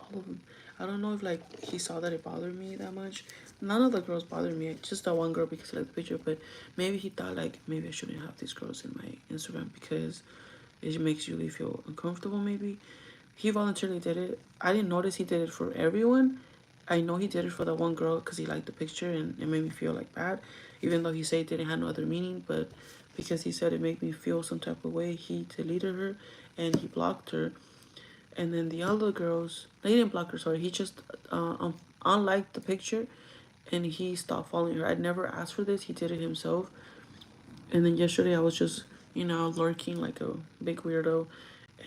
All of them. I don't know if like he saw that it bothered me that much. None of the girls bothered me. Just that one girl because he liked the picture. But maybe he thought like maybe I shouldn't have these girls in my Instagram because it makes you feel uncomfortable. Maybe he voluntarily did it. I didn't notice he did it for everyone. I know he did it for that one girl because he liked the picture and it made me feel like bad, even though he said it didn't have no other meaning. But because he said it made me feel some type of way, he deleted her and he blocked her. And then the other girls, they didn't block her. Sorry, he just unliked the picture, and he stopped following her. I'd never asked for this. He did it himself. And then yesterday I was just lurking like a big weirdo,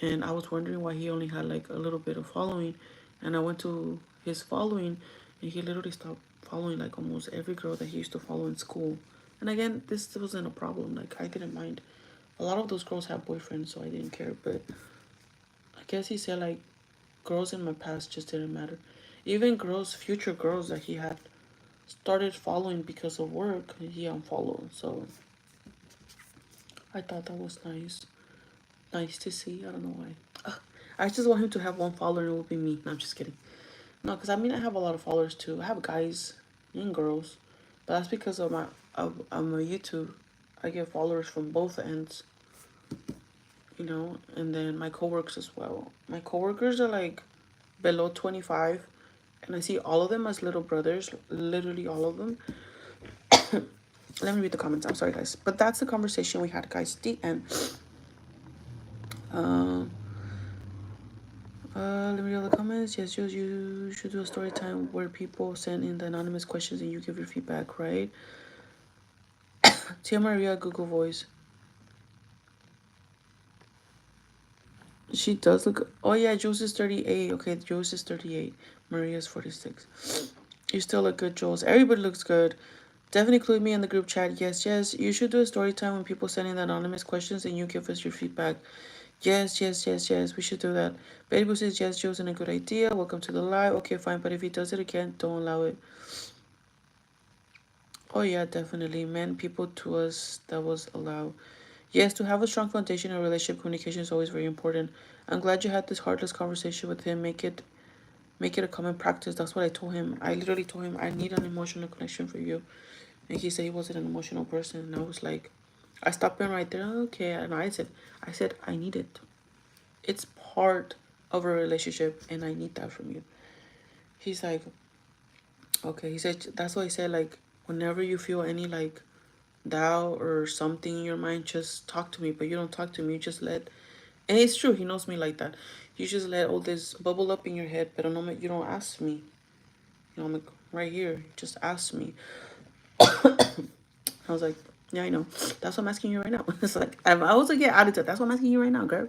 and I was wondering why he only had like a little bit of following, and I went to his following, and he literally stopped following like almost every girl that he used to follow in school. And again, this wasn't a problem. Like I didn't mind. A lot of those girls have boyfriends, so I didn't care. But I guess he said like girls in my past just didn't matter. Even girls, future girls that he had started following because of work, he unfollowed. So I thought that was nice. Nice to see. I don't know why. I just want him to have one follower and it will be me. No, I'm just kidding. No, because I mean, I have a lot of followers too. I have guys and girls. But that's because of my YouTube. I get followers from both ends, and then my coworkers as well. My coworkers are like below 25, and I see all of them as little brothers, literally all of them. Let me read the comments. I'm sorry, guys. But that's the conversation we had, guys. The end. Um, let me read all the comments. Yes, you should do a story time where people send in the anonymous questions and you give your feedback, right? Tia Maria, Google Voice. She does look. Oh yeah, Jules is 38. Okay, Jules is 38. Maria's 46. You still look good, Jules. Everybody looks good. Definitely include me in the group chat. Yes, yes. You should do a story time when people send in the anonymous questions and you give us your feedback. Yes, yes, yes, yes. We should do that. Betty Boo says yes, Jules, and a good idea. Welcome to the live. Okay, fine. But if he does it again, don't allow it. Oh yeah, definitely. Men, people to us, that was allowed. Yes, to have a strong foundation in relationship communication is always very important. I'm glad you had this heartless conversation with him. Make it a common practice. That's what I told him. I literally told him I need an emotional connection for you. And he said he wasn't an emotional person. And I was like, I stopped him right there. Okay. And I said, I need it. It's part of a relationship and I need that from you. He's like, okay. He said, that's why I said, like, whenever you feel any, like, doubt or something in your mind, just talk to me. But you don't talk to me. You just let, and it's true. He knows me like that. You just let all this bubble up in your head, but you don't ask me. I'm like, right here. Just ask me. I was like, yeah, I know. That's what I'm asking you right now. It's like, I was like, yeah, attitude. That's what I'm asking you right now, girl.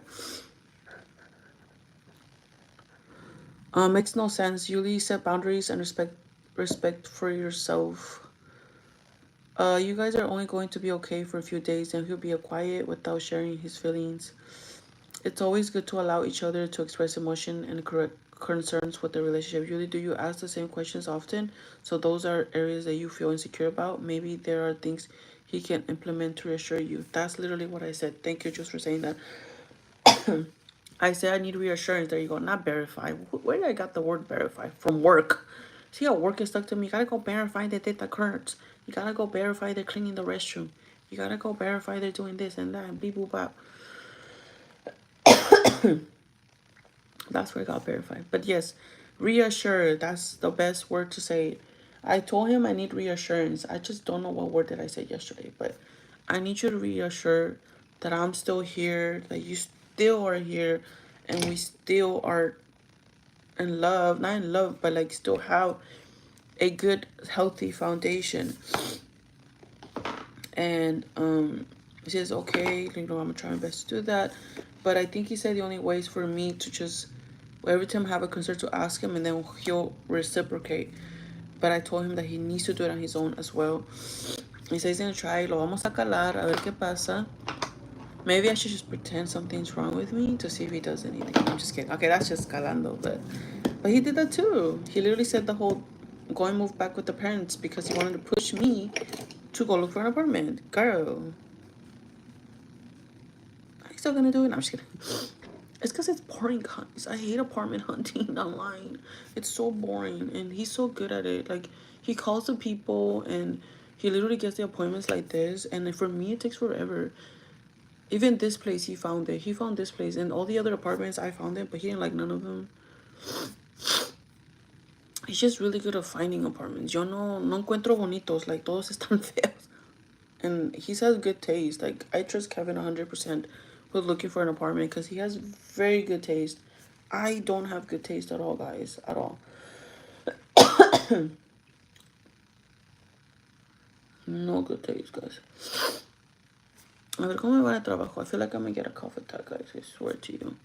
Makes no sense. You set boundaries and respect for yourself. You guys are only going to be okay for a few days, and he'll be quiet without sharing his feelings. It's always good to allow each other to express emotion and correct concerns with the relationship. Usually, do you ask the same questions often? So those are areas that you feel insecure about. Maybe there are things he can implement to reassure you. That's literally what I said. Thank you just for saying that. I said I need reassurance. There you go. Not verify. Where did I got the word verify? From work. See how work is stuck to me? You gotta go verify they did the currents. You gotta go verify they're cleaning the restroom. You gotta go verify they're doing this and that and beep boop bop. That's where I got verified. But yes, reassure. That's the best word to say. I told him I need reassurance. I just don't know what word did I say yesterday, but I need you to reassure that I'm still here, that you still are here, and we still are in love. Not in love, but like still have a good, healthy foundation. And he says, okay, I'm gonna try my best to do that. But I think he said the only way is for me to just every time I have a concern to ask him and then he'll reciprocate. But I told him that he needs to do it on his own as well. He says he's gonna try, lo vamos a calar, a ver qué pasa. Maybe I should just pretend something's wrong with me to see if he does anything. I'm just kidding. Okay, that's just calando, but he did that too. He literally said the whole go and move back with the parents because he wanted to push me to go look for an apartment. Girl, are you still gonna do it? No, I'm just kidding. It's because it's boring, guys. I hate apartment hunting online. It's so boring, and he's so good at it. Like, he calls the people, and he literally gets the appointments like this. And for me, it takes forever. Even this place, he found it. He found this place, and all the other apartments, I found it, but he didn't like none of them. He's just really good at finding apartments. Yo no encuentro bonitos. Like, todos están feos. And he has good taste. Like, I trust Kevin 100% with looking for an apartment because he has very good taste. I don't have good taste at all, guys. At all. No good taste, guys. A ver cómo me va el trabajo. I feel like I'm gonna get a cough attack, guys. I swear to you.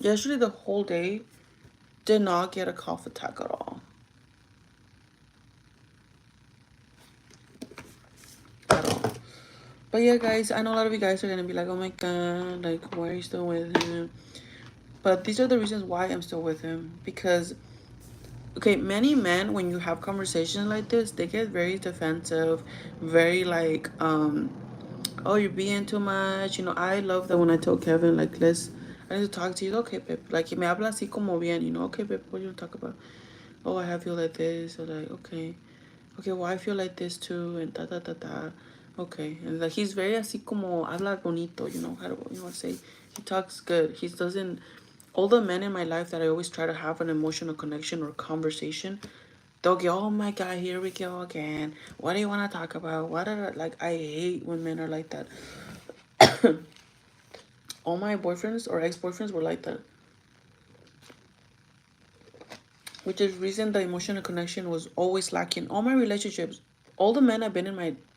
Yesterday, the whole day, did not get a cough attack at all. At all. But yeah, guys, I know a lot of you guys are gonna be like, oh my god, like, why are you still with him? But these are the reasons why I'm still with him. Because, okay, many men, when you have conversations like this, they get very defensive, very like, oh, you're being too much. I love that when I told Kevin, like, I need to talk to you. Okay, babe. Like, me habla así como bien, okay, babe, what do you talk about? Oh, I feel like this. Or like, okay. Okay, well, I feel like this too, and da da da da. Okay, and like he's very así como habla bonito, how to say. He talks good. He doesn't. All the men in my life that I always try to have an emotional connection or conversation, they'll get, oh my god, here we go again. What do you want to talk about? Like, I hate when men are like that. All my boyfriends or ex-boyfriends were like that. Which is reason the emotional connection was always lacking. All my relationships, all the men I've been in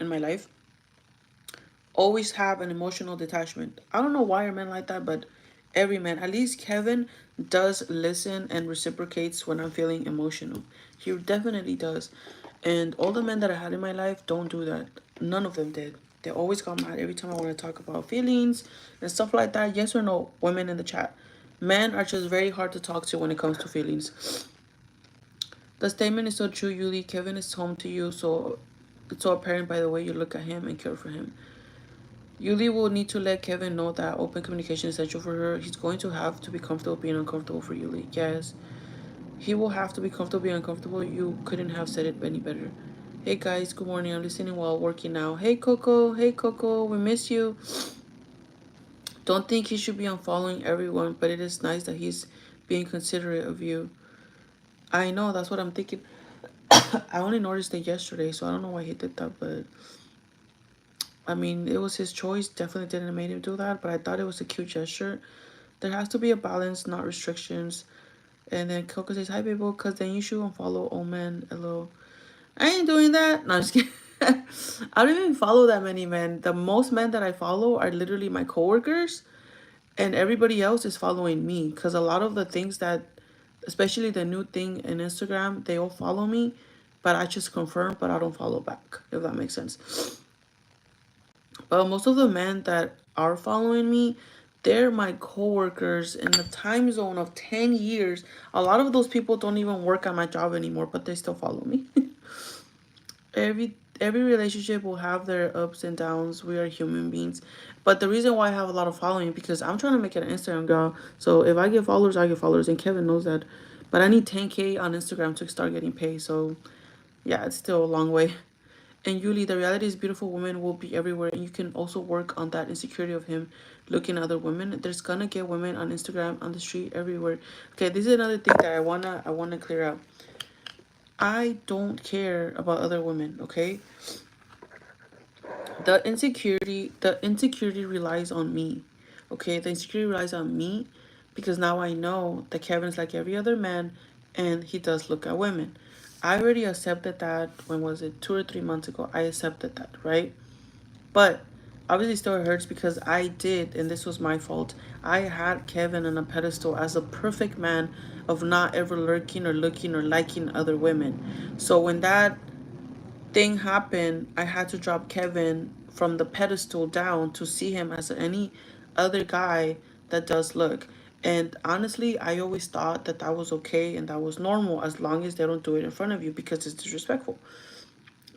my life, always have an emotional detachment. I don't know why are men like that, but Every man, at least Kevin does listen and reciprocates when I'm feeling emotional. He definitely does. And all the men that I had in my life don't do that. None of them did. They always got mad every time I want to talk about feelings and stuff like that. Yes or no, women in the chat. Men are just very hard to talk to when it comes to feelings. The statement is so true, Yuli. Kevin is home to you, so it's so apparent by the way you look at him and care for him. Yuli will need to let Kevin know that open communication is essential for her. He's going to have to be comfortable being uncomfortable for Yuli. Yes, he will have to be comfortable being uncomfortable. You couldn't have said it any better. Hey guys, good morning. I'm listening while working now. Hey Coco, we miss you. Don't think he should be unfollowing everyone, but it is nice that he's being considerate of you. I know, that's what I'm thinking. I only noticed it yesterday, so I don't know why he did that, but I mean, it was his choice. Definitely didn't make him do that, but I thought it was a cute gesture. There has to be a balance, not restrictions. And then Coco says, hi, people, because then you should unfollow Omen. Hello. I ain't doing that. No, I'm just kidding. I don't even follow that many men. The most men that I follow are literally my coworkers, and everybody else is following me. Because a lot of the things that, especially the new thing in Instagram, they all follow me, but I just confirm, but I don't follow back, if that makes sense. But most of the men that are following me, they're my coworkers in the time zone of 10 years. A lot of those people don't even work at my job anymore, but they still follow me. Every relationship will have their ups and downs. We are human beings. But the reason why I have a lot of following because I'm trying to make it an Instagram girl. So if I get followers, I get followers, and Kevin knows that. But I need 10K on Instagram to start getting paid. So yeah, it's still a long way. And Yuli, the reality is beautiful women will be everywhere, and you can also work on that insecurity of him looking at other women. There's gonna get women on Instagram, on the street, everywhere. Okay, this is another thing that I wanna clear up. I don't care about other women, okay? The insecurity relies on me. Okay, the insecurity relies on me because now I know that Kevin's like every other man and he does look at women. I already accepted that. When was it? 2 or 3 months ago. I accepted that, right? But obviously still hurts because I did, and this was my fault. I had Kevin on a pedestal as a perfect man of not ever lurking or looking or liking other women. So when that thing happened, I had to drop Kevin from the pedestal down to see him as any other guy that does look. And honestly, I always thought that that was okay and that was normal as long as they don't do it in front of you because it's disrespectful.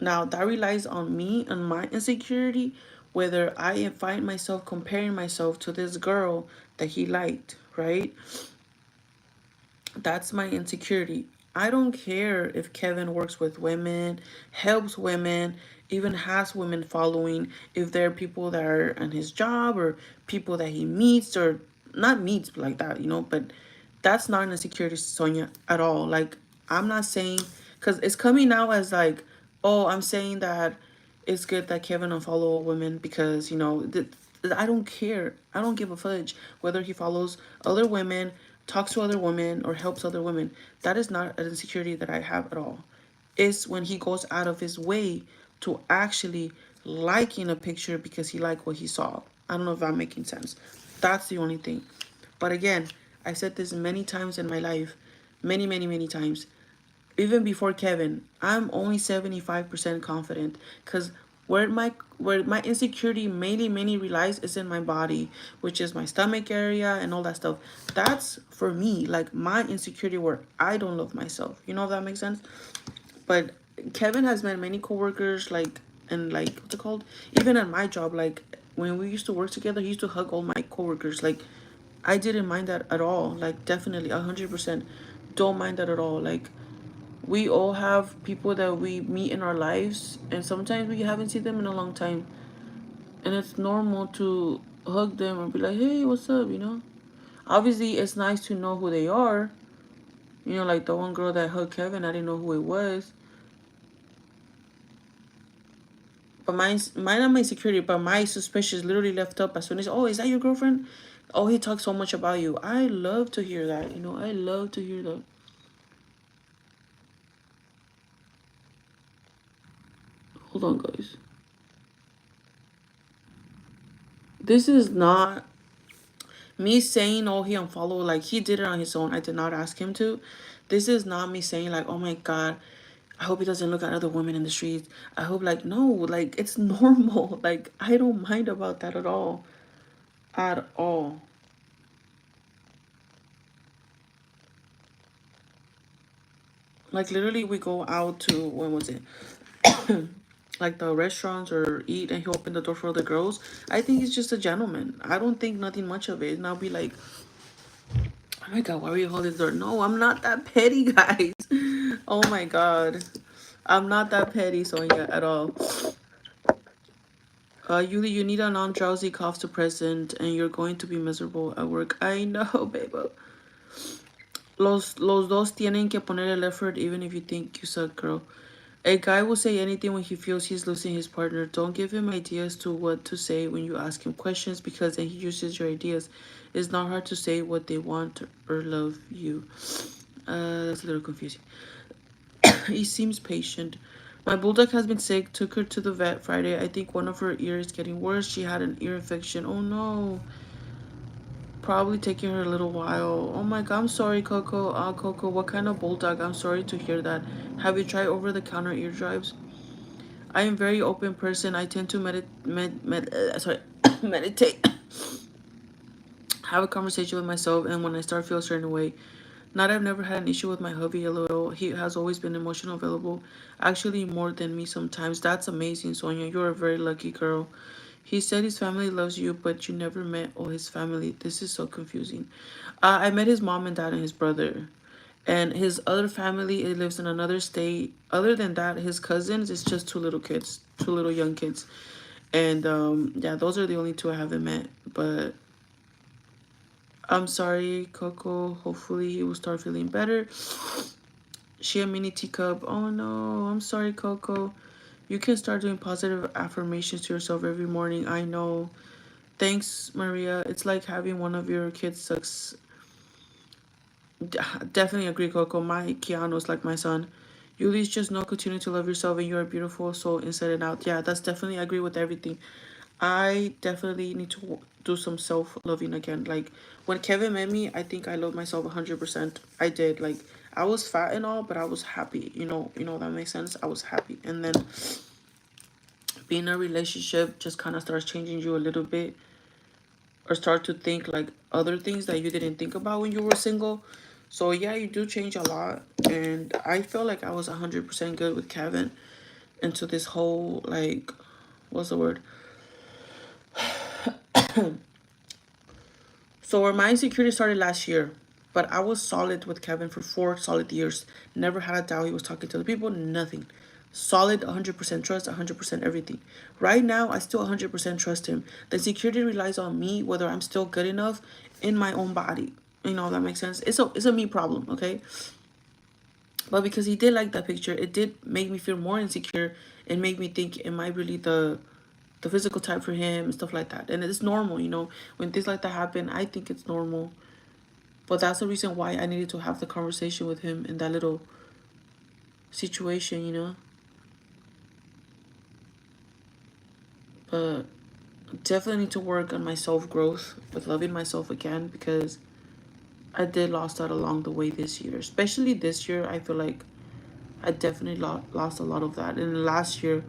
Now, that relies on me and my insecurity, whether I find myself comparing myself to this girl that he liked, right? That's my insecurity. I don't care if Kevin works with women, helps women, even has women following, if there are people that are on his job or people that he meets or not meets like that, but that's not an insecurity, Sonia, at all. Like, I'm not saying, because it's coming now as like, oh, I'm saying that it's good that Kevin unfollow women because, I don't care. I don't give a fudge whether he follows other women, talks to other women, or helps other women. That is not an insecurity that I have at all. It's when he goes out of his way to actually liking a picture because he liked what he saw. I don't know if I'm making sense. That's the only thing. But again, I said this many times in my life, many, many, many times. Even before Kevin, I'm only 75% confident because where my insecurity mainly relies is in my body, which is my stomach area and all that stuff. That's for me, like my insecurity where I don't love myself. You know if that makes sense? But Kevin has met many coworkers, like, and like what's it called? Even at my job, like when we used to work together, he used to hug all my coworkers. Like, I didn't mind that at all. Like, definitely 100% don't mind that at all. Like, we all have people that we meet in our lives, and sometimes we haven't seen them in a long time, and it's normal to hug them and be like, hey, what's up, obviously it's nice to know who they are. Like the one girl that hugged Kevin, I didn't know who it was. But mine not my insecurity, but my suspicion literally left up as soon as, oh, is that your girlfriend? Oh, he talks so much about you. I love to hear that. I love to hear that. Hold on, guys. This is not Me saying, oh, he unfollowed, like, he did it on his own. I did not ask him to. This is not me saying, like, oh my God, I hope he doesn't look at other women in the streets. I hope, like, no, like, it's normal. Like, I don't mind about that at all. At all. Like, literally, we go out to, when was it? Like the restaurants or eat, and he opened the door for the girls. I think he's just a gentleman. I don't think nothing much of it. And I'll be like, oh my God, why are you holding the door? No, I'm not that petty, guys. Oh my God. I'm not that petty, Sonia, at all. Yuli, you need a non-drowsy cough to present, and you're going to be miserable at work. I know, babe. Los dos tienen que poner el effort, even if you think you suck, girl. A guy will say anything when he feels he's losing his partner. Don't give him ideas to what to say when you ask him questions, because then he uses your ideas. It's not hard to say what they want or love you. That's a little confusing. He seems patient. My bulldog has been sick. Took her to the vet Friday. I think one of her ears is getting worse. She had an ear infection. Oh no. Probably taking her a little while. Oh my God, I'm sorry, Coco. Coco, what kind of bulldog? I'm sorry to hear that. Have you tried over-the-counter ear drops? I am a very open person. I tend to meditate, have a conversation with myself, and when I start feel a certain way. Not I've never had an issue with my hubby. LOL. He has always been emotional available, actually more than me sometimes. That's amazing, Sonia. You're a very lucky girl. He said his family loves you, but you never met all his family. This is so confusing. I met his mom and dad and his brother. And his other family, it lives in another state. Other than that, his cousins, it's just two little kids, two little young kids. And yeah, those are the only two I haven't met. But I'm sorry, Coco. Hopefully he will start feeling better. She a mini teacup. Oh no, I'm sorry, Coco. You can start doing positive affirmations to yourself every morning. I know. Thanks, Maria. It's like having one of your kids sucks. Definitely agree, Coco. My Keanu's like my son. You at least just know, continue to love yourself, and you're a beautiful soul inside and out. Yeah, that's definitely, I agree with everything. I definitely need to do some self-loving again. Like, when Kevin met me, I think I loved myself 100%. I did. Like, I was fat and all, but I was happy. That makes sense. I was happy. And then being in a relationship just kind of starts changing you a little bit, or start to think like other things that you didn't think about when you were single. So yeah, you do change a lot. And I felt like I was 100% good with Kevin into this whole, like, what's the word? So where my insecurity started last year, but I was solid with Kevin for 4 solid years. Never had a doubt he was talking to other people, nothing. Solid 100% trust, 100% everything. Right now, I still 100% trust him. The insecurity relies on me, whether I'm still good enough in my own body. That makes sense. It's a me problem, okay? But because he did like that picture, it did make me feel more insecure and make me think, am I really the physical type for him and stuff like that? And it's normal. When things like that happen, I think it's normal. But that's the reason why I needed to have the conversation with him in that little situation. But definitely need to work on my self-growth with loving myself again, because I did lost that along the way this year. Especially this year, I feel like I definitely lost a lot of that. And last year,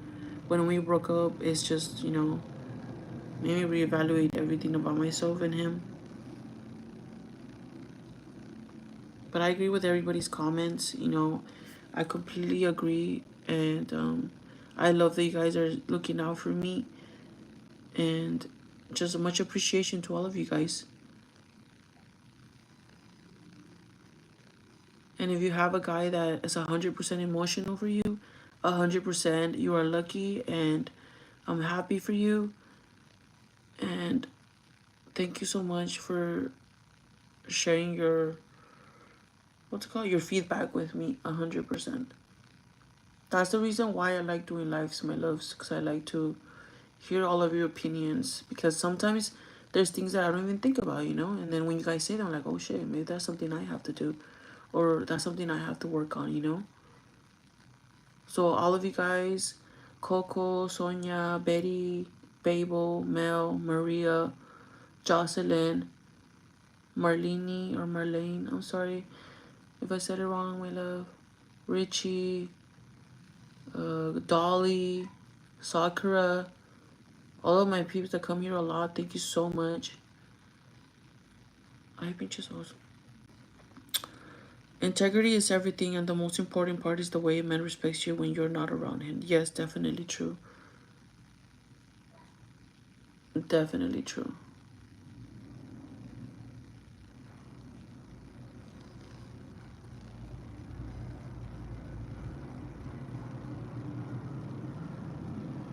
when we broke up, it's just, made me reevaluate everything about myself and him. But I agree with everybody's comments. I completely agree. And I love that you guys are looking out for me. And just much appreciation to all of you guys. And if you have a guy that is 100% emotional for you, 100%, you are lucky, and I'm happy for you. And thank you so much for sharing your feedback with me. 100%. That's the reason why I like doing lives, my loves, because I like to hear all of your opinions. Because sometimes there's things that I don't even think about. And then when you guys say them, I'm like, oh shit, maybe that's something I have to do, or that's something I have to work on. So all of you guys, Coco, Sonia, Betty, Babel, Mel, Maria, Jocelyn, Marlene or Marlene. I'm sorry if I said it wrong, my love. Richie, Dolly, Sakura, all of my peeps that come here a lot. Thank you so much. Ay, pinches ojos. Integrity is everything, and the most important part is the way a man respects you when you're not around him. Yes, definitely true. Definitely true.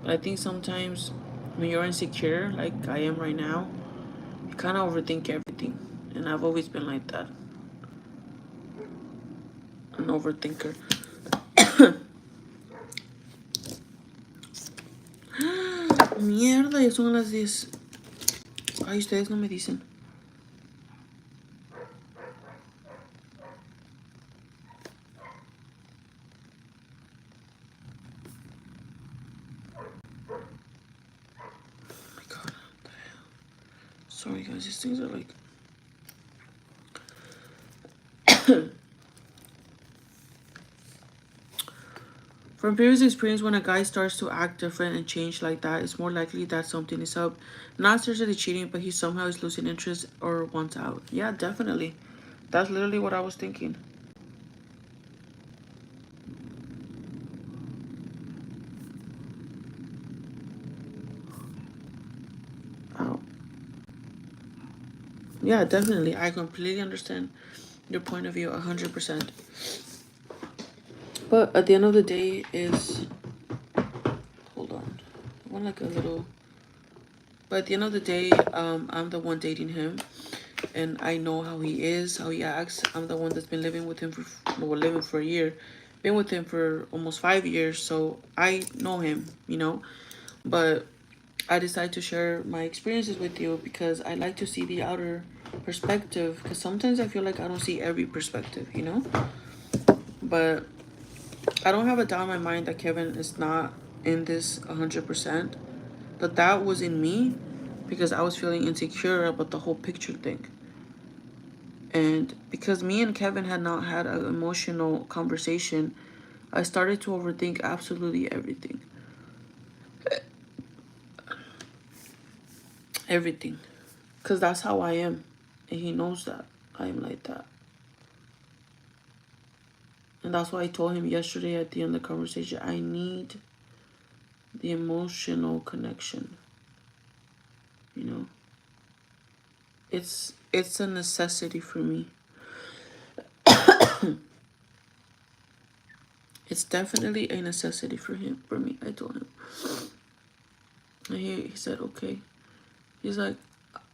But I think sometimes when you're insecure, like I am right now, you kind of overthink everything. And I've always been like that, an overthinker. Mierda, ya son las 10. Ay, ustedes no me dicen. Oh my god. Sorry guys, these things are like... From previous experience, when a guy starts to act different and change like that, it's more likely that something is up. Not necessarily cheating, but he somehow is losing interest or wants out. Yeah, definitely. That's literally what I was thinking. Oh. Yeah, definitely. I completely understand your point of view 100%. But at the end of the day is... Hold on. I want like a little... But at the end of the day, I'm the one dating him. And I know how he is, how he acts. I'm the one that's been living with him for... Well, living for a year. Been with him for almost 5 years. So I know him, you know. But I decided to share my experiences with you because I like to see the outer perspective. Because sometimes I feel like I don't see every perspective, you know. But I don't have a doubt in my mind that Kevin is not in this 100%. But that was in me because I was feeling insecure about the whole picture thing. And because me and Kevin had not had an emotional conversation, I started to overthink absolutely everything. Everything. Because that's how I am. And he knows that I am like that. And that's why I told him yesterday at the end of the conversation, I need the emotional connection. You know? It's a necessity for me. It's definitely a necessity for me. I told him. And he said, okay. He's like,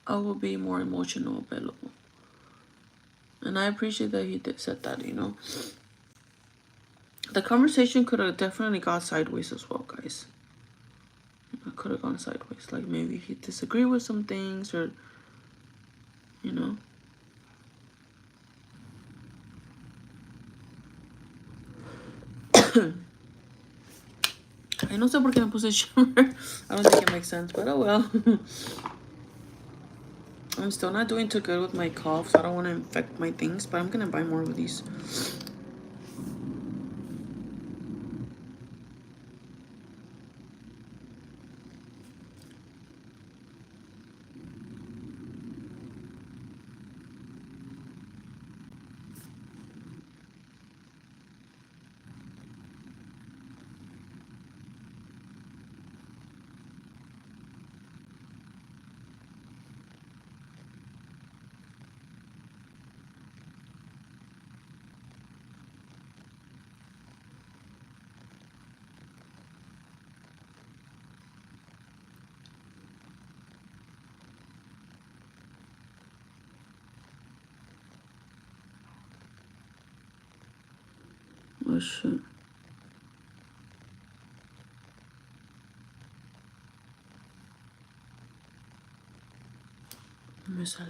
I will be more emotional available. And I appreciate that he said that, you know. The conversation could have definitely gone sideways as well, guys. It could have gone sideways. Like maybe he disagreed with some things or, you know. I no sé por qué me puse shimmer. I don't think it makes sense, but oh well. I'm still not doing too good with my cough, so I don't want to infect my things, but I'm going to buy more of these. Oh shit. Me sale.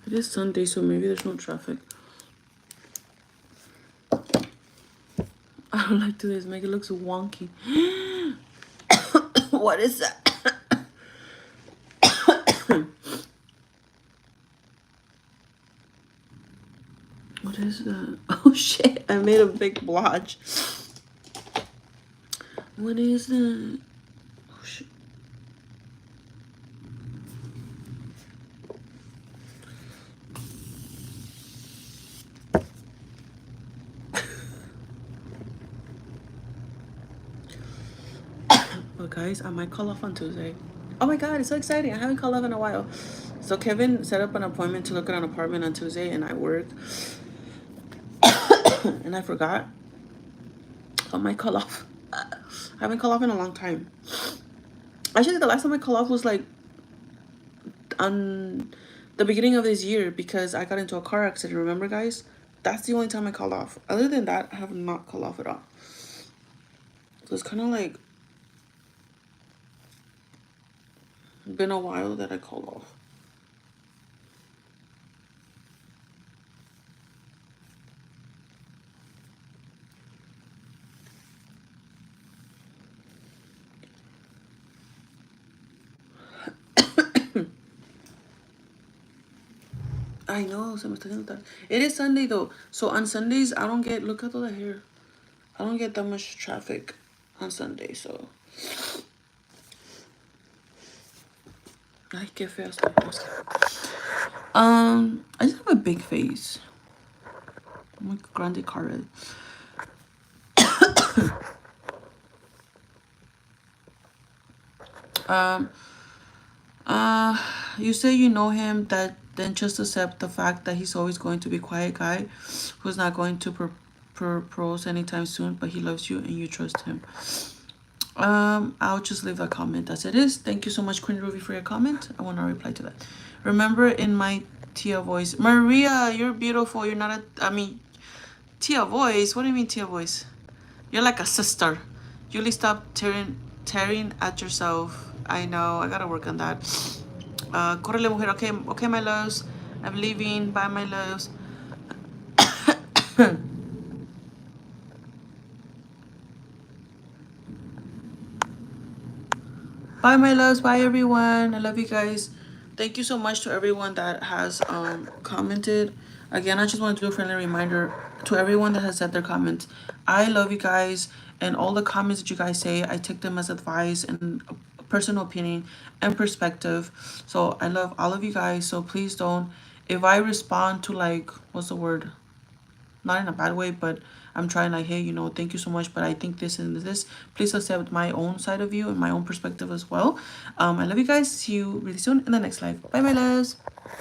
It is Sunday, so maybe there's no traffic. don't like to this. Make it look so wonky. What is that? What is that? Oh shit, I made a big blotch. What is that? Oh shit. But guys, I might call off on Tuesday. Oh my god, it's so exciting. I haven't called off in a while. So Kevin set up an appointment to look at an apartment on Tuesday and I worked. And I forgot. So I might call off. I haven't called off in a long time. Actually, the last time I called off was like on the beginning of this year because I got into a car accident. Remember, guys? That's the only time I called off. Other than that, I have not called off at all. So it's kind of like been a while that I called off. I know, se me está haciendo tarde. It is Sunday though. So on Sundays, I don't get, look at all the hair. I don't get that much traffic on Sunday, so. Ay, qué fea estoy. I just have a big face. I'm like grande cara. You say you know him, that then just accept the fact that he's always going to be a quiet guy who's not going to propose anytime soon, but he loves you and you trust him. I'll just leave a comment as it is. Thank you so much, Queen Ruby, for your comment. I want to reply to that. Remember in my Tia voice, Maria, you're beautiful. You're not a, I mean, Tia voice. What do you mean Tia voice? You're like a sister. Julie, stop tearing at yourself. I know. I gotta work on that. Correle mujer. Okay, okay, my loves. I'm leaving. Bye, my loves. Bye, my loves. Bye, everyone. I love you guys. Thank you so much to everyone that has commented. Again, I just want to do a friendly reminder to everyone that has said their comments. I love you guys, and all the comments that you guys say, I take them as advice and personal opinion and perspective. So I love all of you guys. So please don't, if I respond to like, what's the word? Not in a bad way, but I'm trying like, hey, you know, thank you so much, but I think this and this. Please accept my own side of you and my own perspective as well. I love you guys. See you really soon in the next live. Bye, my loves.